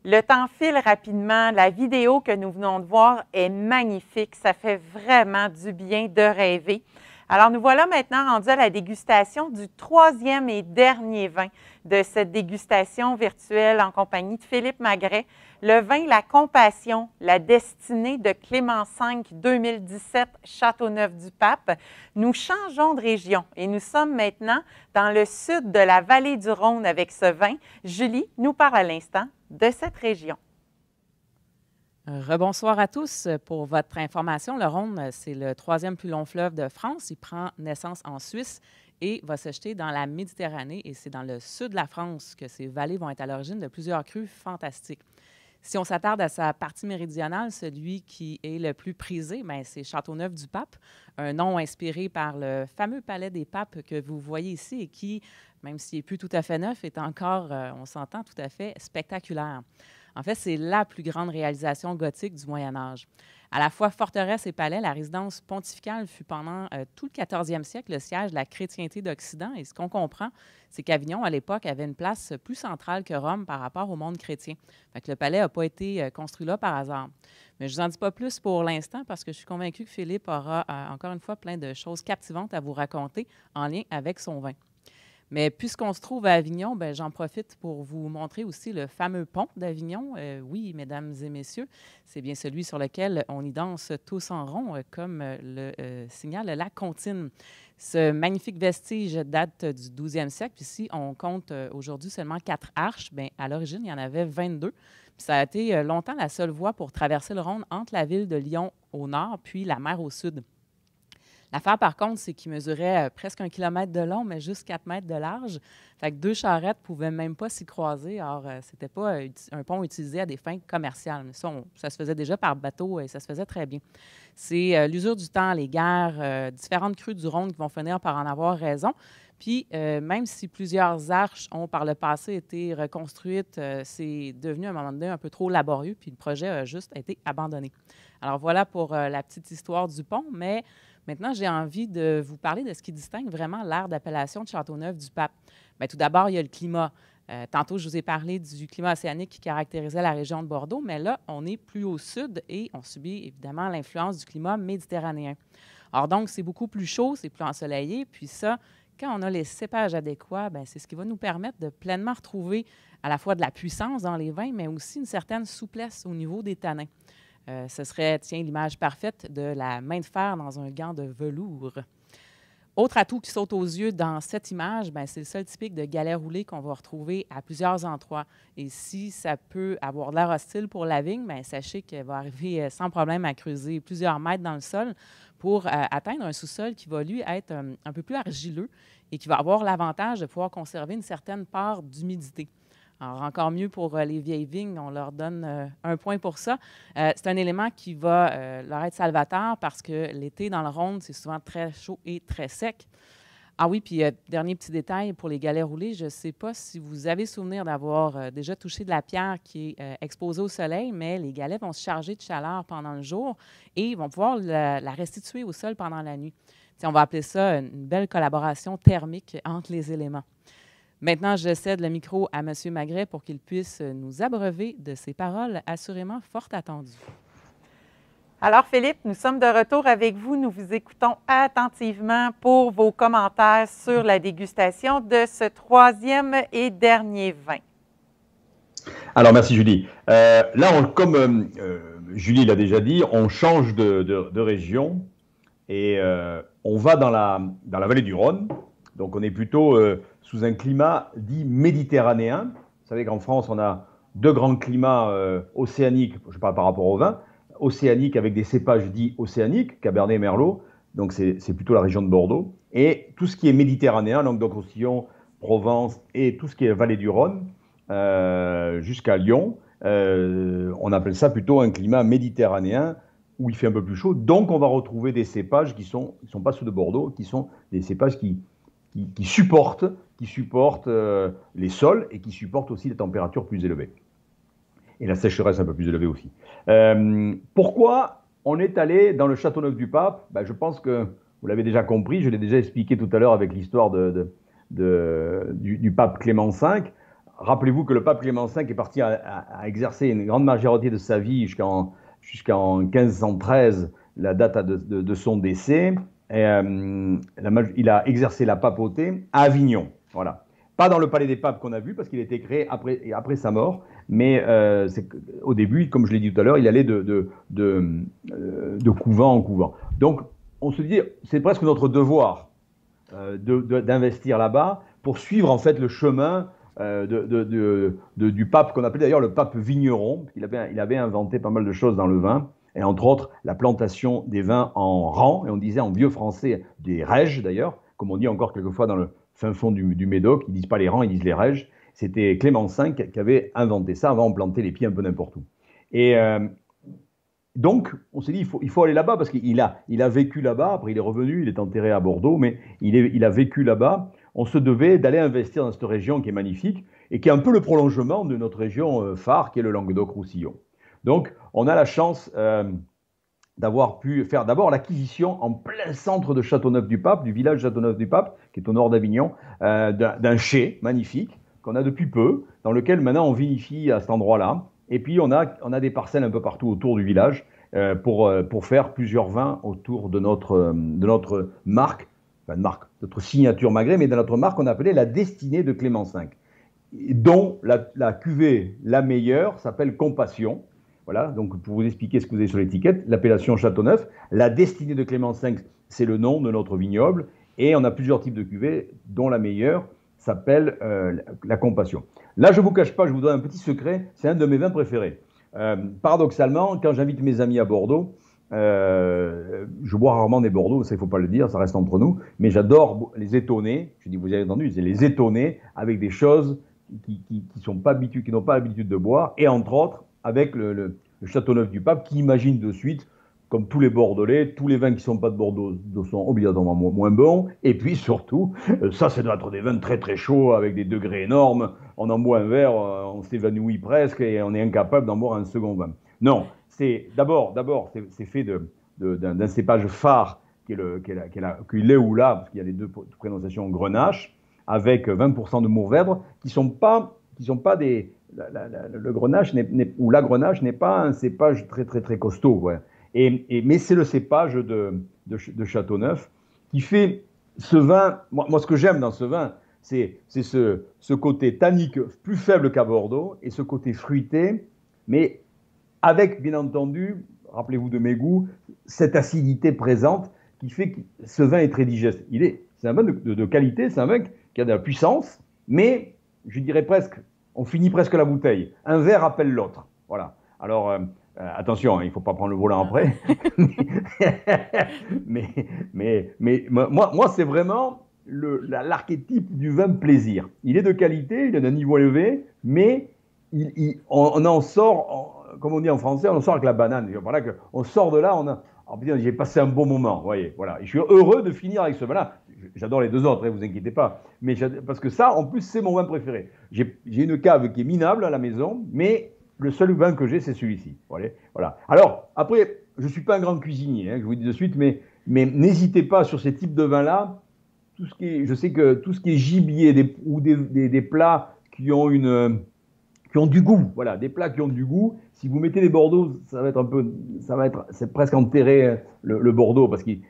Le temps file rapidement. La vidéo que nous venons de voir est magnifique. Ça fait vraiment du bien de rêver. Alors, nous voilà maintenant rendus à la dégustation du troisième et dernier vin de cette dégustation virtuelle en compagnie de Philippe Magret. Le vin La Compassion, la destinée de Clément V 2017, Châteauneuf-du-Pape. Nous changeons de région et nous sommes maintenant dans le sud de la vallée du Rhône avec ce vin. Julie nous parle à l'instant de cette région. Rebonsoir à tous. Pour votre information, le Rhône, c'est le troisième plus long fleuve de France. Il prend naissance en Suisse et va se jeter dans la Méditerranée. Et c'est dans le sud de la France que ces vallées vont être à l'origine de plusieurs crues fantastiques. Si on s'attarde à sa partie méridionale, celui qui est le plus prisé, c'est Châteauneuf-du-Pape, un nom inspiré par le fameux palais des papes que vous voyez ici et qui, même s'il n'est plus tout à fait neuf, est encore, on s'entend, tout à fait spectaculaire. En fait, c'est la plus grande réalisation gothique du Moyen Âge. À la fois forteresse et palais, la résidence pontificale fut pendant tout le 14e siècle le siège de la chrétienté d'Occident. Et ce qu'on comprend, c'est qu'Avignon, à l'époque, avait une place plus centrale que Rome par rapport au monde chrétien. Fait que le palais n'a pas été construit là par hasard. Mais je ne vous en dis pas plus pour l'instant parce que je suis convaincue que Philippe aura encore une fois plein de choses captivantes à vous raconter en lien avec son vin. Mais puisqu'on se trouve à Avignon, j'en profite pour vous montrer aussi le fameux pont d'Avignon. Oui, mesdames et messieurs, c'est bien celui sur lequel on y danse tous en rond, comme le signale la comptine. Ce magnifique vestige date du 12e siècle. Puis ici, on compte aujourd'hui seulement 4 arches. À l'origine, il y en avait 22. Puis ça a été longtemps la seule voie pour traverser le Rhône entre la ville de Lyon au nord puis la mer au sud. L'affaire, par contre, c'est qu'il mesurait presque 1 kilomètre de long, mais juste 4 mètres de large. Fait que 2 charrettes ne pouvaient même pas s'y croiser. Or, ce n'était pas un pont utilisé à des fins commerciales. Mais ça se faisait déjà par bateau et ça se faisait très bien. C'est l'usure du temps, les guerres, différentes crues du Rhône qui vont finir par en avoir raison. Puis, même si plusieurs arches ont par le passé été reconstruites, c'est devenu à un moment donné un peu trop laborieux, puis le projet a juste été abandonné. Alors, voilà pour la petite histoire du pont, mais maintenant, j'ai envie de vous parler de ce qui distingue vraiment l'aire d'appellation de Châteauneuf-du-Pape. Tout d'abord, il y a le climat. Tantôt, je vous ai parlé du climat océanique qui caractérisait la région de Bordeaux, mais là, on est plus au sud et on subit évidemment l'influence du climat méditerranéen. Alors donc, c'est beaucoup plus chaud, c'est plus ensoleillé, puis ça, quand on a les cépages adéquats, c'est ce qui va nous permettre de pleinement retrouver à la fois de la puissance dans les vins, mais aussi une certaine souplesse au niveau des tanins. Ce serait, l'image parfaite de la main de fer dans un gant de velours. Autre atout qui saute aux yeux dans cette image, c'est le sol typique de galets roulés qu'on va retrouver à plusieurs endroits. Et si ça peut avoir l'air hostile pour la vigne, sachez qu'elle va arriver sans problème à creuser plusieurs mètres dans le sol pour atteindre un sous-sol qui va, lui, être un peu plus argileux et qui va avoir l'avantage de pouvoir conserver une certaine part d'humidité. Alors, encore mieux pour les vieilles vignes, on leur donne 1 point pour ça. C'est un élément qui va leur être salvateur parce que l'été dans le Rhône, c'est souvent très chaud et très sec. Ah oui, puis dernier petit détail pour les galets roulés, je ne sais pas si vous avez souvenir d'avoir déjà touché de la pierre qui est exposée au soleil, mais les galets vont se charger de chaleur pendant le jour et vont pouvoir la restituer au sol pendant la nuit. On va appeler ça une belle collaboration thermique entre les éléments. Maintenant, je cède le micro à M. Magret pour qu'il puisse nous abreuver de ses paroles assurément fort attendues. Alors, Philippe, nous sommes de retour avec vous. Nous vous écoutons attentivement pour vos commentaires sur la dégustation de ce troisième et dernier vin. Alors, merci Julie. Là, comme Julie l'a déjà dit, on change de région et on va dans la vallée du Rhône. Donc, on est plutôt sous un climat dit méditerranéen. Vous savez qu'en France, on a 2 grands climats océaniques, je parle par rapport au vin, océaniques avec des cépages dits océaniques, Cabernet, Merlot, donc c'est plutôt la région de Bordeaux. Et tout ce qui est méditerranéen, Languedoc-Roussillon, Provence et tout ce qui est vallée du Rhône, jusqu'à Lyon, on appelle ça plutôt un climat méditerranéen où il fait un peu plus chaud. Donc, on va retrouver des cépages qui sont pas ceux de Bordeaux, qui sont des cépages qui supportent les sols et qui supportent aussi les températures plus élevées. Et la sécheresse un peu plus élevée aussi. Pourquoi on est allé dans le Châteauneuf-du-Pape? Je pense que vous l'avez déjà compris, je l'ai déjà expliqué tout à l'heure avec l'histoire du pape Clément V. rappelez-vous que le pape Clément V est parti à exercer une grande majorité de sa vie jusqu'en 1513, la date de son décès. Et, il a exercé la papauté à Avignon. Voilà. Pas dans le palais des papes qu'on a vu, parce qu'il a été créé après sa mort, mais au début, comme je l'ai dit tout à l'heure, il allait de couvent en couvent. Donc, on se dit, c'est presque notre devoir d'investir là-bas pour suivre en fait le chemin du pape qu'on appelait d'ailleurs le pape vigneron. Il avait inventé pas mal de choses dans le vin, et entre autres la plantation des vins en rang, et on disait en vieux français des règes d'ailleurs, comme on dit encore quelquefois dans le fin fond du Médoc, ils disent pas les rangs, ils disent les règes. C'était Clément V qui avait inventé ça. Avant, on plantait les pieds un peu n'importe où. Et donc, on s'est dit, il faut aller là-bas, parce qu'il a vécu là-bas. Après, il est revenu, il est enterré à Bordeaux, mais il a vécu là-bas. On se devait d'aller investir dans cette région qui est magnifique et qui est un peu le prolongement de notre région phare, qui est le Languedoc-Roussillon. Donc, on a la chance d'avoir pu faire d'abord l'acquisition en plein centre de Châteauneuf-du-Pape, du village Châteauneuf-du-Pape, qui est au nord d'Avignon, d'un chai magnifique qu'on a depuis peu, dans lequel maintenant on vinifie à cet endroit-là. Et puis on a des parcelles un peu partout autour du village pour faire plusieurs vins autour de notre marque, enfin notre signature Magret, mais de notre marque qu'on appelait la destinée de Clément V, dont la cuvée la meilleure s'appelle Compassion. Voilà, donc pour vous expliquer ce que vous avez sur l'étiquette, l'appellation Châteauneuf, la destinée de Clément V, c'est le nom de notre vignoble, et on a plusieurs types de cuvées, dont la meilleure s'appelle la Compassion. Là, je ne vous cache pas, je vous donne un petit secret, c'est un de mes vins préférés. Paradoxalement, quand j'invite mes amis à Bordeaux, je bois rarement des Bordeaux, ça il ne faut pas le dire, ça reste entre nous, mais j'adore les étonner, je dis vous avez entendu, c'est les étonner avec des choses qui n'ont pas l'habitude de boire, et entre autres, avec le Châteauneuf-du-Pape, qui imagine de suite, comme tous les Bordelais, tous les vins qui ne sont pas de Bordeaux sont obligatoirement moins bons. Et puis surtout, ça c'est des vins très très chauds, avec des degrés énormes. On en boit un verre, on s'évanouit presque, et on est incapable d'en boire un second vin. Non, c'est fait d'un cépage phare, qui est l'Éoula, parce qu'il y a les deux prononciations Grenache, avec 20% de Mourvèdre, qui sont pas des... le Grenache ou la Grenache n'est pas un cépage très très très costaud, ouais. Mais c'est le cépage de Châteauneuf qui fait ce vin. Moi, ce que j'aime dans ce vin, c'est ce côté tannique plus faible qu'à Bordeaux, et ce côté fruité, mais avec, bien entendu, rappelez-vous de mes goûts, cette acidité présente qui fait que ce vin est très digeste. C'est un vin de qualité, c'est un vin qui a de la puissance, mais je dirais presque, on finit presque la bouteille. Un verre appelle l'autre. Voilà. Alors, attention, il ne faut pas prendre le volant après. mais moi, c'est vraiment l'archétype du vin plaisir. Il est de qualité, il est d'un niveau élevé, mais on en sort, comme on dit en français, on en sort avec la banane. Voilà, on sort de là, j'ai passé un bon moment. Voyez, voilà. Et je suis heureux de finir avec ce vin-là. J'adore les deux autres, vous inquiétez pas. Mais parce que ça, en plus, c'est mon vin préféré. J'ai une cave qui est minable à la maison, mais le seul vin que j'ai, c'est celui-ci. Voilà. Alors, après, je ne suis pas un grand cuisinier, je vous le dis de suite, mais n'hésitez pas sur ces types de vins-là. Je sais que tout ce qui est gibier ou des plats qui ont du goût, voilà, des plats qui ont du goût. Si vous mettez des Bordeaux, c'est presque enterrer le Bordeaux, parce qu'il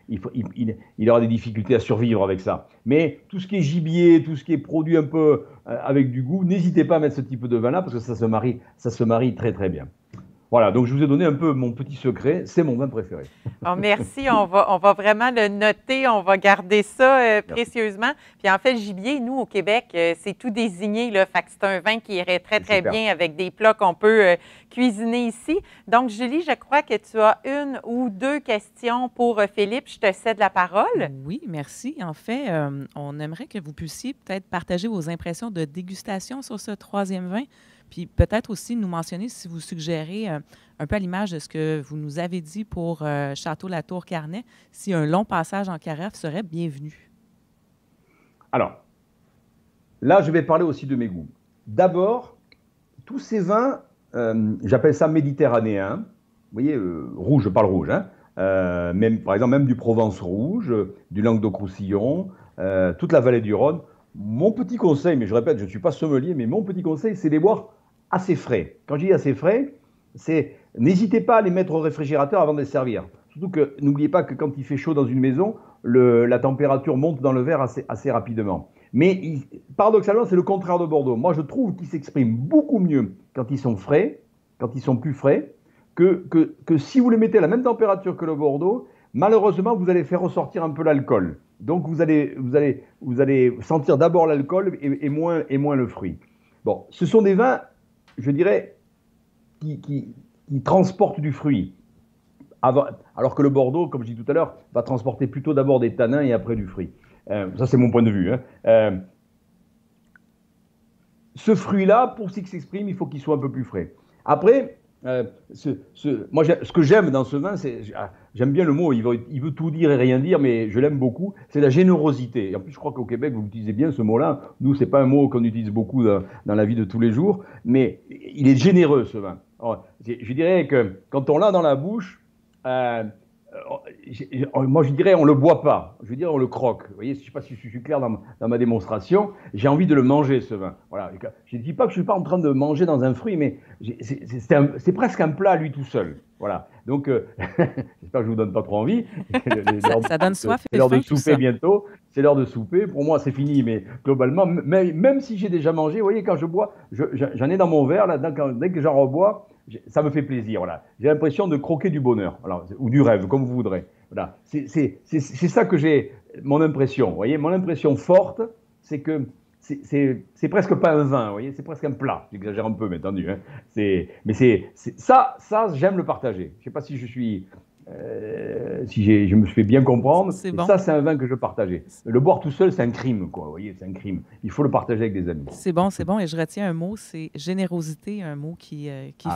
aura des difficultés à survivre avec ça. Mais tout ce qui est gibier, tout ce qui est produit un peu avec du goût, n'hésitez pas à mettre ce type de vin-là, parce que ça se marie très très bien. Voilà, donc je vous ai donné un peu mon petit secret, c'est mon vin préféré. Oh, merci, on va vraiment le noter, on va garder ça précieusement. Puis en fait, le gibier, nous, au Québec, c'est tout désigné, là, fait que c'est un vin qui irait très, très bien avec des plats qu'on peut cuisiner ici. Donc, Julie, je crois que tu as une ou deux questions pour Philippe. Je te cède la parole. Oui, merci. En fait, on aimerait que vous puissiez peut-être partager vos impressions de dégustation sur ce troisième vin. Puis peut-être aussi nous mentionner si vous suggérez, un peu à l'image de ce que vous nous avez dit pour Château-Latour-Carnet, si un long passage en carafe serait bienvenu. Alors, là, je vais parler aussi de mes goûts. D'abord, tous ces vins, j'appelle ça méditerranéens. Vous voyez, rouge, je parle rouge, hein. Par exemple, même du Provence rouge, du Languedoc-Roussillon, toute la vallée du Rhône. Mon petit conseil, mais je répète, je ne suis pas sommelier, mais mon petit conseil, c'est de les boire assez frais. Quand je dis assez frais, c'est n'hésitez pas à les mettre au réfrigérateur avant de les servir. Surtout que n'oubliez pas que quand il fait chaud dans une maison, la température monte dans le verre assez rapidement. Mais paradoxalement, c'est le contraire de Bordeaux. Moi, je trouve qu'ils s'expriment beaucoup mieux quand ils sont frais, quand ils sont plus frais, que si vous les mettez à la même température que le Bordeaux, malheureusement, vous allez faire ressortir un peu l'alcool. Donc, vous allez sentir d'abord l'alcool et moins le fruit. Bon, ce sont des vins, je dirais, qui transportent du fruit. Alors que le Bordeaux, comme je dis tout à l'heure, va transporter plutôt d'abord des tanins et après du fruit. Ça, c'est mon point de vue. Hein. Ce fruit-là, pour qu'il s'exprime, il faut qu'il soit un peu plus frais. Après, moi, ce que j'aime dans ce vin, j'aime bien le mot, il veut tout dire et rien dire, mais je l'aime beaucoup, c'est la générosité. Et en plus, je crois qu'au Québec, vous utilisez bien ce mot-là. Nous, ce n'est pas un mot qu'on utilise beaucoup dans la vie de tous les jours, mais il est généreux, ce vin. Alors, je dirais que quand on l'a dans la bouche, moi, je dirais, on ne le boit pas. Je veux dire, on le croque. Vous voyez, je ne sais pas si je suis clair dans ma démonstration. J'ai envie de le manger, ce vin. Voilà. Je ne dis pas que je ne suis pas en train de manger dans un fruit, mais c'est presque un plat à lui tout seul. Voilà. Donc, j'espère que je ne vous donne pas trop envie. Ça donne soif. C'est l'heure de souper bientôt. C'est l'heure de souper. Pour moi, c'est fini, mais globalement, même si j'ai déjà mangé, vous voyez, quand je bois, j'en ai dans mon verre, là, dès que j'en rebois, ça me fait plaisir. Voilà. J'ai l'impression de croquer du bonheur, voilà, ou du rêve, comme vous voudrez. Voilà. C'est ça que j'ai, mon impression. Vous voyez, mon impression forte, c'est que c'est presque pas un vin, vous voyez, c'est presque un plat. J'exagère un peu, mais entendu. Hein. Ça, j'aime le partager. Je ne sais pas si je suis, je me fais bien comprendre. Bon. Ça, c'est un vin que je partageais. Le boire tout seul, c'est un crime, quoi. Vous voyez, c'est un crime. Il faut le partager avec des amis. C'est bon. Et je retiens un mot, c'est générosité, un mot qui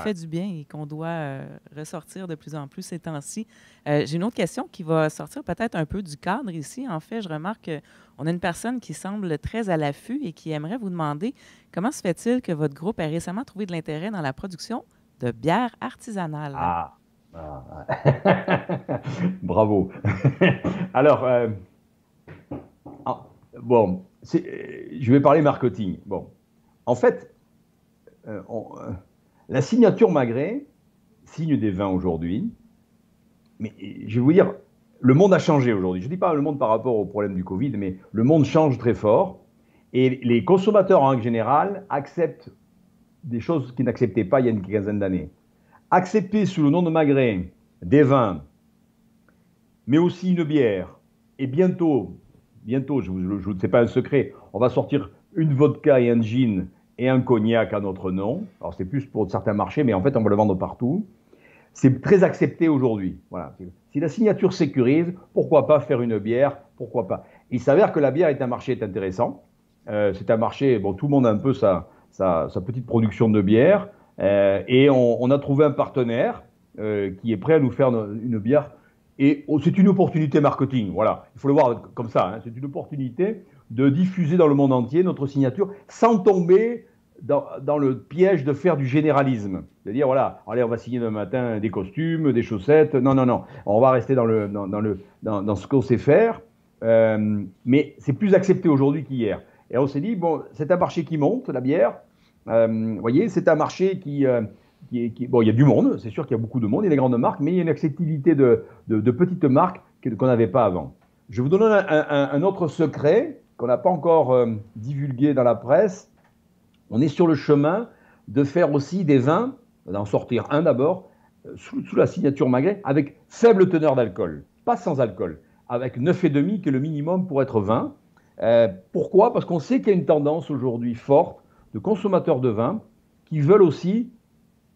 fait du bien et qu'on doit ressortir de plus en plus ces temps-ci. J'ai une autre question qui va sortir peut-être un peu du cadre ici. En fait, je remarque qu'on a une personne qui semble très à l'affût et qui aimerait vous demander comment se fait-il que votre groupe ait récemment trouvé de l'intérêt dans la production de bière artisanale? Bravo. Alors, bon, je vais parler marketing. Bon, en fait, la signature Magret signe des vins aujourd'hui, mais je vais vous dire, le monde a changé aujourd'hui. Je ne dis pas le monde par rapport au problème du Covid, mais le monde change très fort et les consommateurs en général acceptent des choses qu'ils n'acceptaient pas il y a une quinzaine d'années. Accepter sous le nom de Magret des vins, mais aussi une bière. Et bientôt, je ne sais pas un secret, on va sortir une vodka et un gin et un cognac à notre nom. Alors c'est plus pour certains marchés, mais en fait on va le vendre partout. C'est très accepté aujourd'hui. Voilà. Si la signature sécurise, pourquoi pas faire une bière? Pourquoi pas? Il s'avère que la bière est un marché intéressant. C'est un marché, bon, tout le monde a un peu sa petite production de bière. Et on a trouvé un partenaire qui est prêt à nous faire une bière. Et c'est une opportunité marketing, voilà. Il faut le voir comme ça. Hein. C'est une opportunité de diffuser dans le monde entier notre signature sans tomber dans le piège de faire du généralisme. C'est-à-dire, voilà, allez, on va signer demain matin des costumes, des chaussettes. Non. On va rester dans ce qu'on sait faire. Mais c'est plus accepté aujourd'hui qu'hier. Et on s'est dit, bon, c'est un marché qui monte, la bière. Vous voyez, c'est un marché bon, il y a du monde, c'est sûr qu'il y a beaucoup de monde, il y a des grandes marques, mais il y a une acceptabilité de petites marques qu'on n'avait pas avant. Je vous donne un autre secret qu'on n'a pas encore divulgué dans la presse. On est sur le chemin de faire aussi des vins, d'en sortir un d'abord, sous la signature Magret, avec faible teneur d'alcool, pas sans alcool, avec 9,5 qui est le minimum pour être vin. Pourquoi? Parce qu'on sait qu'il y a une tendance aujourd'hui forte de consommateurs de vin qui veulent aussi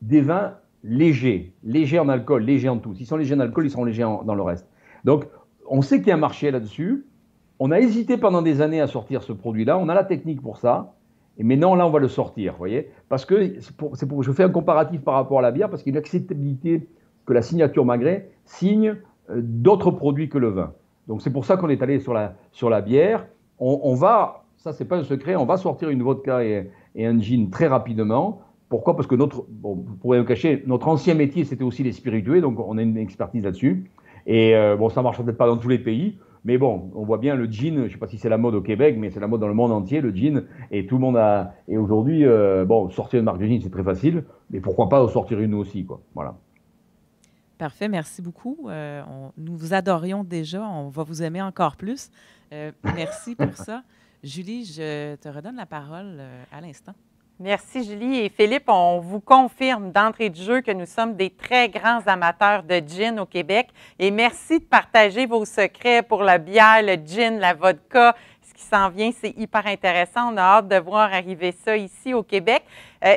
des vins légers en alcool, légers en tout. S'ils sont légers en alcool, ils seront légers dans le reste. Donc, on sait qu'il y a un marché là-dessus. On a hésité pendant des années à sortir ce produit-là. On a la technique pour ça. Et maintenant, là, on va le sortir, vous voyez. Parce que, je fais un comparatif par rapport à la bière, parce qu'il y a une acceptabilité que la signature Magret signe d'autres produits que le vin. Donc, c'est pour ça qu'on est allé sur la bière. On va, ça, c'est pas un secret, on va sortir une vodka et un gin très rapidement. Pourquoi? Parce que vous pourrez me cacher, notre ancien métier, c'était aussi les spiritueux, donc on a une expertise là-dessus. Et bon, ça ne marche peut-être pas dans tous les pays, Mais bon, on voit bien le gin, je ne sais pas si c'est la mode au Québec, mais c'est la mode dans le monde entier, le gin. Et tout le monde a. Et aujourd'hui, bon, sortir une marque de gin, c'est très facile, mais pourquoi pas en sortir une aussi, quoi. Voilà. Parfait, merci beaucoup. Nous vous adorions déjà, on va vous aimer encore plus. Merci pour ça. Julie, je te redonne la parole à l'instant. Merci, Julie. Et Philippe, on vous confirme d'entrée de jeu que nous sommes des très grands amateurs de gin au Québec. Et merci de partager vos secrets pour la bière, le gin, la vodka. Ce qui s'en vient, c'est hyper intéressant. On a hâte de voir arriver ça ici au Québec.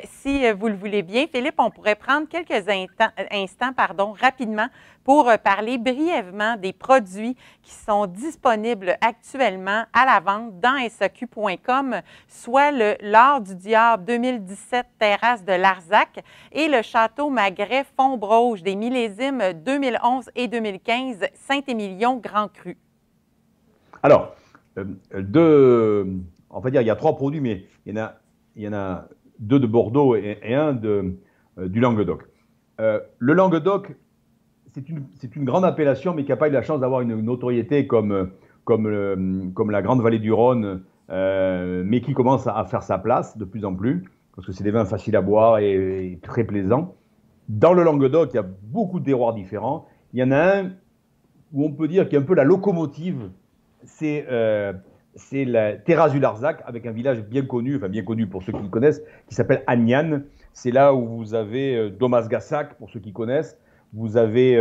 Si vous le voulez bien, Philippe, on pourrait prendre quelques instants rapidement pour parler brièvement des produits qui sont disponibles actuellement à la vente dans SAQ.com, soit le L'Or du Diable 2017 Terrasse de Larzac et le Château Magret Fontbroge des millésimes 2011 et 2015 Saint-Émilion Grand Cru. Alors, on va dire il y a 3 produits, mais il y en a 2 de Bordeaux et un du Languedoc. Le Languedoc, c'est une grande appellation, mais qui n'a pas eu la chance d'avoir une notoriété comme la Grande Vallée du Rhône, mais qui commence à faire sa place de plus en plus, parce que c'est des vins faciles à boire et très plaisants. Dans le Languedoc, il y a beaucoup de terroirs différents. Il y en a un où on peut dire qu'il y a un peu la locomotive, c'est la Terrasse du Larzac, avec un village bien connu pour ceux qui le connaissent, qui s'appelle Agnan. C'est là où vous avez Domas Gassac, pour ceux qui connaissent. Vous avez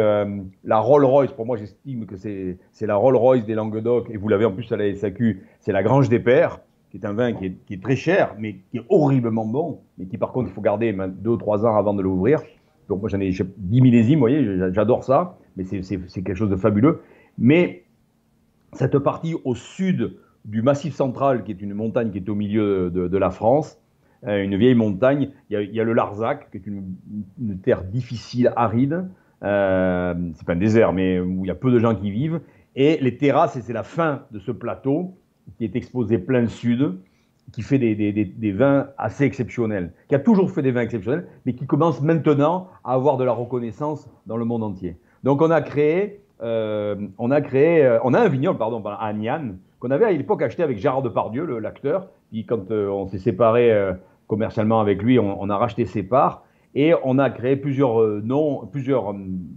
la Rolls-Royce, pour moi j'estime que c'est la Rolls-Royce des Languedoc, et vous l'avez en plus à la SAQ, c'est la Grange des Pères, qui est un vin qui est très cher, mais qui est horriblement bon, mais qui par contre il faut garder 2 ou 3 ans avant de l'ouvrir. Donc moi j'en ai 10 millésimes, vous voyez, j'adore ça, mais c'est quelque chose de fabuleux. Mais cette partie au sud du Massif central, qui est une montagne qui est au milieu de la France, une vieille montagne, il y a le Larzac, qui est une terre difficile, aride. C'est pas un désert, mais où il y a peu de gens qui vivent. Et les terrasses, et c'est la fin de ce plateau, qui est exposé plein sud, qui fait des vins assez exceptionnels, qui a toujours fait des vins exceptionnels, mais qui commence maintenant à avoir de la reconnaissance dans le monde entier. Donc on a un vignoble, à Agnan, qu'on avait à l'époque acheté avec Gérard Depardieu, l'acteur. Puis quand on s'est séparé commercialement avec lui, on a racheté ses parts et on a créé plusieurs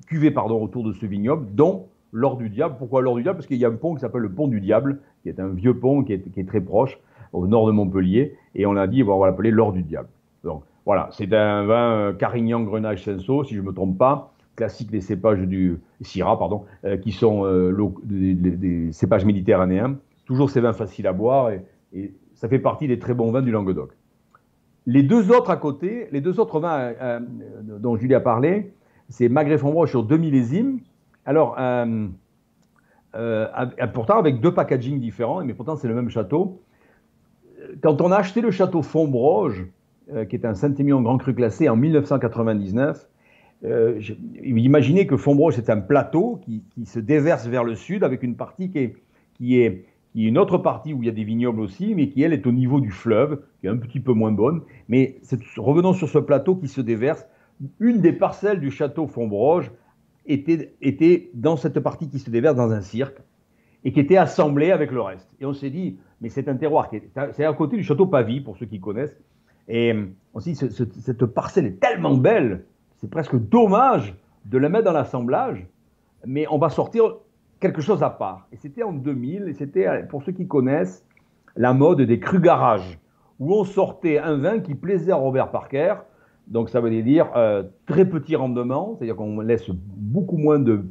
cuvées autour de ce vignoble, dont l'Or du Diable. Pourquoi l'Or du Diable? Parce qu'il y a un pont qui s'appelle le pont du Diable, qui est un vieux pont qui est très proche, au nord de Montpellier, et on a dit on va l'appeler l'Or du Diable. Donc voilà, c'est un vin Carignan Grenache Cinsault, si je ne me trompe pas, classique des cépages du Syrah, qui sont des cépages méditerranéens. Toujours ces vins faciles à boire, et ça fait partie des très bons vins du Languedoc. Les 2 autres à côté, les 2 autres vins dont Julie a parlé, c'est Magret Fontbroge sur 2 millésimes. Alors, pourtant avec 2 packagings différents, mais pourtant c'est le même château. Quand on a acheté le château Fontbroge, qui est un Saint-Émilion Grand Cru classé en 1999, imaginez que Fontbroge, c'est un plateau qui se déverse vers le sud, avec une partie qui est une autre partie où il y a des vignobles aussi, mais qui, elle, est au niveau du fleuve, qui est un petit peu moins bonne. Mais revenons sur ce plateau qui se déverse. Une des parcelles du château Fontbroge était dans cette partie qui se déverse dans un cirque et qui était assemblée avec le reste. Et on s'est dit, mais c'est un terroir, c'est à côté du château Pavie, pour ceux qui connaissent. Et on s'est dit, cette parcelle est tellement belle, c'est presque dommage de la mettre dans l'assemblage, mais on va sortir quelque chose à part. Et c'était en 2000, et c'était, pour ceux qui connaissent, la mode des crus garages, où on sortait un vin qui plaisait à Robert Parker. Donc ça veut dire très petit rendement, c'est-à-dire qu'on laisse beaucoup moins de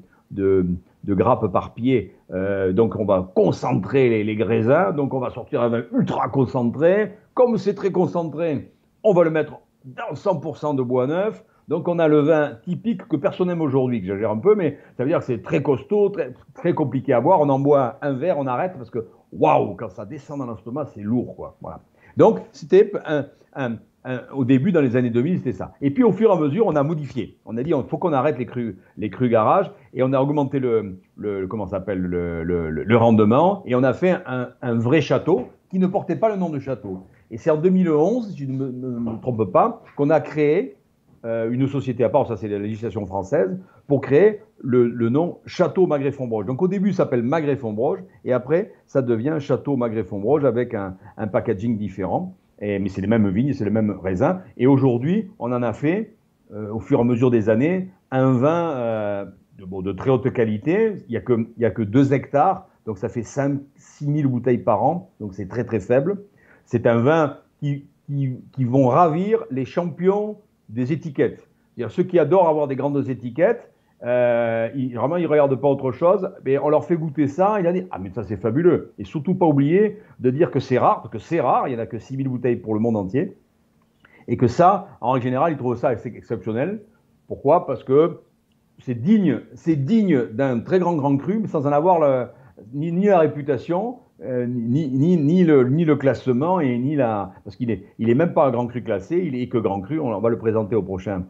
grappes par pied, donc on va concentrer les graisins, donc on va sortir un vin ultra concentré. Comme c'est très concentré, on va le mettre dans 100% de bois neuf. Donc on a le vin typique que personne n'aime aujourd'hui, que j'exagère un peu, mais ça veut dire que c'est très costaud, très, très compliqué à boire. On en boit un verre, on arrête parce que waouh, quand ça descend dans l'estomac, c'est lourd, quoi. Voilà. Donc c'était au début, dans les années 2000, c'était ça. Et puis au fur et à mesure, on a modifié. On a dit il faut qu'on arrête les crus garages, et on a augmenté le rendement, et on a fait un vrai château qui ne portait pas le nom de château. Et c'est en 2011, si je ne me trompe pas, qu'on a créé une société à part, ça c'est la législation française, pour créer le nom Château Magret-Fontbroge. Donc au début, ça s'appelle Magret-Fontbroge, et après, ça devient Château Magret-Fontbroge avec un packaging différent. Mais c'est les mêmes vignes, c'est les mêmes raisins. Et aujourd'hui, on en a fait, au fur et à mesure des années, un vin de très haute qualité. Il n'y a que 2 hectares, donc ça fait 6 000 bouteilles par an, donc c'est très très faible. C'est un vin qui vont ravir les champions des étiquettes. C'est-à-dire ceux qui adorent avoir des grandes étiquettes, vraiment ils ne regardent pas autre chose, mais on leur fait goûter ça, ils disent « Ah mais ça c'est fabuleux !» Et surtout pas oublier de dire que c'est rare, parce que c'est rare, il n'y en a que 6 000 bouteilles pour le monde entier, et que ça, en règle générale, ils trouvent ça assez exceptionnel. Pourquoi? Parce que c'est digne d'un très grand cru, mais sans en avoir ni la réputation, ni le classement, et ni parce qu'il est même pas un grand cru classé, il est que grand cru. On va le présenter au prochain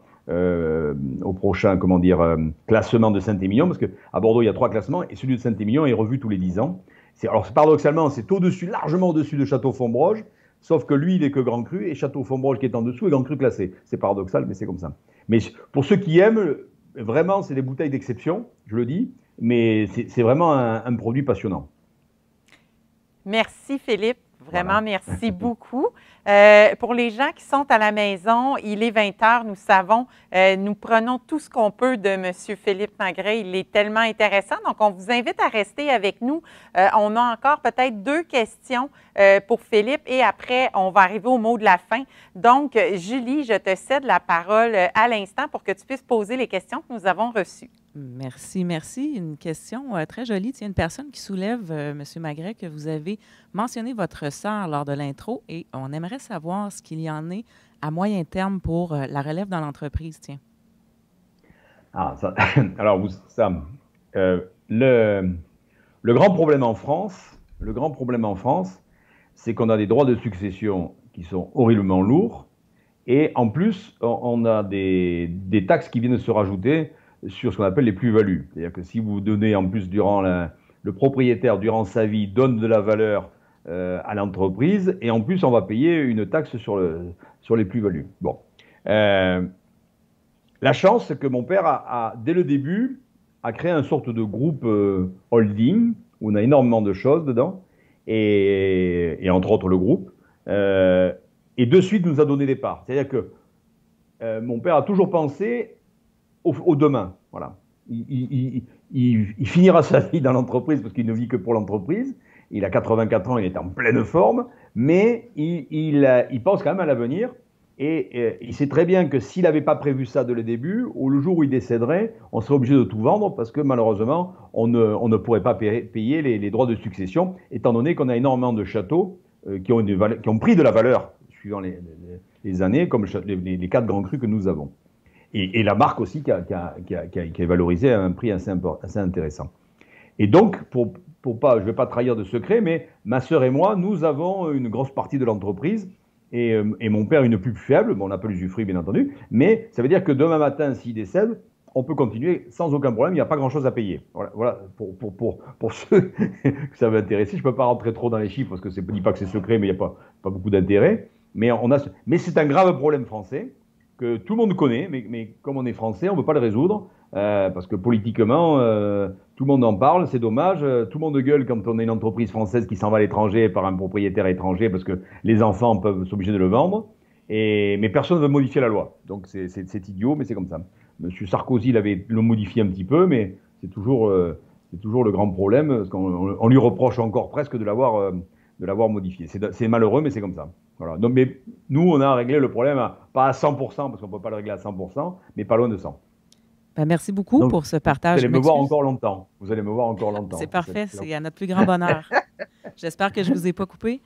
classement de Saint-Émilion, parce qu'à Bordeaux, il y a 3 classements, et celui de Saint-Émilion est revu tous les 10 ans. Alors, paradoxalement, c'est largement au-dessus de Château-Fontbroge, sauf que lui, il est que grand cru, et Château-Fontbroge, qui est en dessous, est grand cru classé. C'est paradoxal, mais c'est comme ça. Mais pour ceux qui aiment, vraiment, c'est des bouteilles d'exception, je le dis, mais c'est vraiment un produit passionnant. Merci, Philippe. Vraiment, Voilà. merci beaucoup. Pour les gens qui sont à la maison, il est 20 h, nous savons, nous prenons tout ce qu'on peut de M. Philippe Magret. Il est tellement intéressant. Donc, on vous invite à rester avec nous. On a encore peut-être 2 questions pour Philippe et après, on va arriver au mot de la fin. Donc, Julie, je te cède la parole à l'instant pour que tu puisses poser les questions que nous avons reçues. Merci, merci. Une question très jolie. Il y a une personne qui soulève, M. Magret, que vous avez mentionné votre sœur lors de l'intro et on aimerait savoir ce qu'il y en est à moyen terme pour la relève dans l'entreprise. Tiens. Ah, ça, alors, le grand problème en France, c'est qu'on a des droits de succession qui sont horriblement lourds et en plus, on a des taxes qui viennent se rajouter sur ce qu'on appelle les plus-values. C'est-à-dire que si vous donnez en plus le propriétaire, durant sa vie, donne de la valeur à l'entreprise, et en plus, on va payer une taxe sur les plus-values. Bon. La chance, c'est que mon père dès le début, a créé une sorte de groupe holding, où on a énormément de choses dedans, et entre autres le groupe, et de suite nous a donné des parts. C'est-à-dire que mon père a toujours pensé au demain. Voilà. Il finira sa vie dans l'entreprise parce qu'il ne vit que pour l'entreprise. Il a 84 ans, il est en pleine forme, mais il pense quand même à l'avenir. Et il sait très bien que s'il n'avait pas prévu ça dès le début, le jour où il décéderait, on serait obligé de tout vendre parce que malheureusement, on ne pourrait pas payer les droits de succession, étant donné qu'on a énormément de châteaux qui ont pris de la valeur suivant les années, comme les 4 grands crus que nous avons. Et la marque aussi qui est valorisée à un prix assez intéressant. Et donc, je ne vais pas trahir de secret, mais ma sœur et moi, nous avons une grosse partie de l'entreprise et mon père une plus faible. Bon, on n'a pas l'usufruit, bien entendu, mais ça veut dire que demain matin, s'il décède, on peut continuer sans aucun problème, il n'y a pas grand-chose à payer. Voilà pour ceux que ça va intéresser. Je ne peux pas rentrer trop dans les chiffres parce que je ne dis pas que c'est secret, mais il n'y a pas beaucoup d'intérêt. Mais c'est un grave problème français que tout le monde connaît, mais comme on est français, on ne peut pas le résoudre, parce que politiquement, tout le monde en parle, c'est dommage, tout le monde gueule quand on est une entreprise française qui s'en va à l'étranger par un propriétaire étranger, parce que les enfants peuvent s'obliger de le vendre, mais personne ne veut modifier la loi. Donc c'est idiot, mais c'est comme ça. Monsieur Sarkozy le modifié un petit peu, mais c'est toujours le grand problème, parce qu'on lui reproche encore presque de l'avoir modifié. C'est malheureux, mais c'est comme ça. Voilà. Donc, mais nous, on a réglé le problème, pas à 100%, parce qu'on ne peut pas le régler à 100%, mais pas loin de 100%. Ben, merci beaucoup pour ce partage. Vous allez me voir encore longtemps. C'est parfait, c'est à notre plus grand bonheur. J'espère que je ne vous ai pas coupé.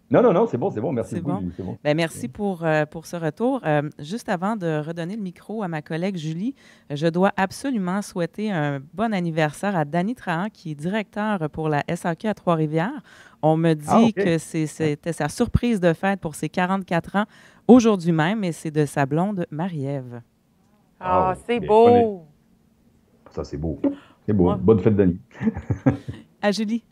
Non, c'est bon, merci beaucoup. Bon. C'est bon. Ben, merci pour ce retour. Juste avant de redonner le micro à ma collègue Julie, je dois absolument souhaiter un bon anniversaire à Danny Trahan, qui est directeur pour la SAQ à Trois-Rivières. On me dit que c'était sa surprise de fête pour ses 44 ans aujourd'hui même, et c'est de sa blonde Marie-Ève. Ah, c'est beau! Ça, c'est beau. C'est beau. Bonne fête, Danny. À Julie.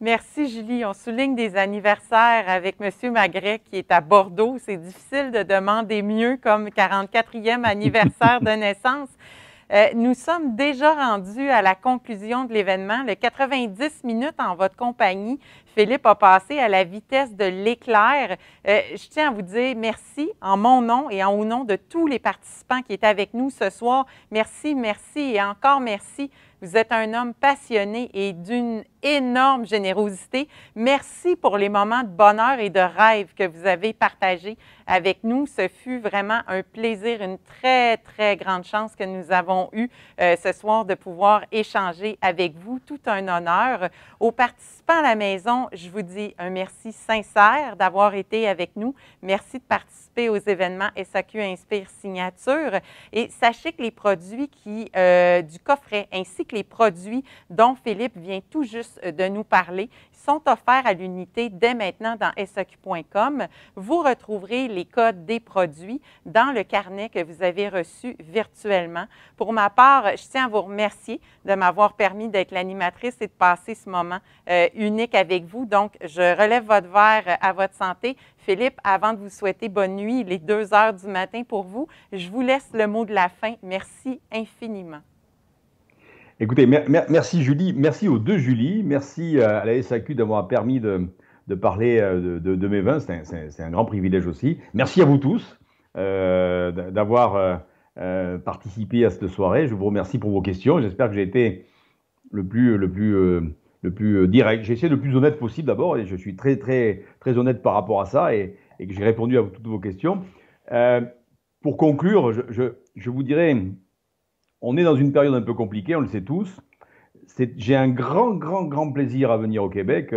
Merci, Julie. On souligne des anniversaires avec M. Magret qui est à Bordeaux. C'est difficile de demander mieux comme 44e anniversaire de naissance. Nous sommes déjà rendus à la conclusion de l'événement. Le 90 minutes en votre compagnie, Philippe a passé à la vitesse de l'éclair. Je tiens à vous dire merci en mon nom et au nom de tous les participants qui étaient avec nous ce soir. Merci, merci et encore merci. Vous êtes un homme passionné et d'une énorme générosité. Merci pour les moments de bonheur et de rêve que vous avez partagés avec nous. Ce fut vraiment un plaisir, une très, très grande chance que nous avons eue ce soir de pouvoir échanger avec vous. Tout un honneur. Aux participants à la maison, je vous dis un merci sincère d'avoir été avec nous. Merci de participer aux événements SAQ Inspire Signature. Et sachez que les produits du coffret ainsi que les produits dont Philippe vient tout juste de nous parler sont offerts à l'unité dès maintenant dans SAQ.com. Vous retrouverez les codes des produits dans le carnet que vous avez reçu virtuellement. Pour ma part, je tiens à vous remercier de m'avoir permis d'être l'animatrice et de passer ce moment unique avec vous. Donc, je relève votre verre à votre santé. Philippe, avant de vous souhaiter bonne nuit, il est 2 heures du matin pour vous. Je vous laisse le mot de la fin. Merci infiniment. Écoutez, merci Julie, merci aux deux Julie, merci à la SAQ d'avoir permis de parler de mes vins, c'est un grand privilège aussi. Merci à vous tous d'avoir participé à cette soirée, je vous remercie pour vos questions, j'espère que j'ai été le plus direct, j'ai essayé le plus honnête possible d'abord et je suis très, très, très honnête par rapport à ça et que j'ai répondu à toutes vos questions. Pour conclure, je vous dirais... On est dans une période un peu compliquée, on le sait tous. J'ai un grand plaisir à venir au Québec.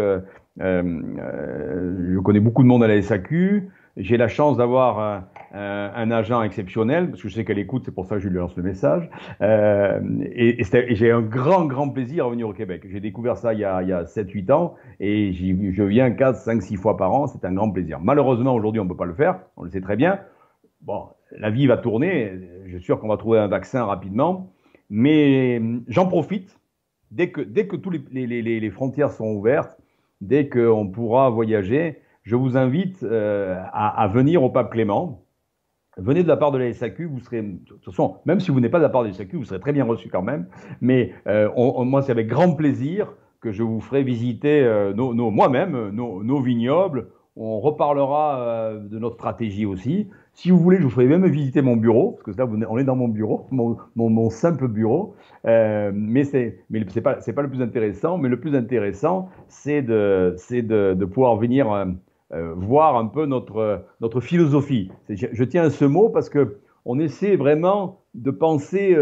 Je connais beaucoup de monde à la SAQ. J'ai la chance d'avoir un agent exceptionnel, parce que je sais qu'elle écoute, c'est pour ça que je lui lance le message. Et j'ai un grand plaisir à venir au Québec. J'ai découvert ça il y a 7-8 ans, et je viens 4, 5, 6 fois par an. C'est un grand plaisir. Malheureusement, aujourd'hui, on ne peut pas le faire, on le sait très bien. Bon, la vie va tourner, je suis sûr qu'on va trouver un vaccin rapidement, mais j'en profite, dès que toutes les frontières sont ouvertes, dès qu'on pourra voyager, je vous invite à venir au Pape Clément. Venez de la part de la SAQ, vous serez, de toute façon, même si vous n'êtes pas de la part de la SAQ, vous serez très bien reçu quand même, mais moi c'est avec grand plaisir que je vous ferai visiter moi-même nos vignobles. On reparlera de notre stratégie aussi. Si vous voulez, je vous ferai même visiter mon bureau, parce que là, on est dans mon bureau, mon simple bureau. Mais c'est pas le plus intéressant. Mais le plus intéressant, c'est de pouvoir venir voir un peu notre philosophie. Je tiens à ce mot parce que on essaie vraiment de penser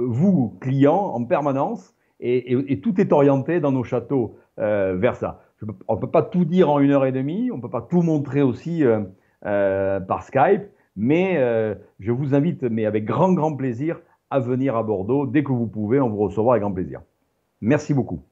vous, clients, en permanence, et tout est orienté dans nos châteaux vers ça. On ne peut pas tout dire en 1h30, on ne peut pas tout montrer aussi par Skype, mais je vous invite, mais avec grand plaisir, à venir à Bordeaux. Dès que vous pouvez, on vous recevra avec grand plaisir. Merci beaucoup.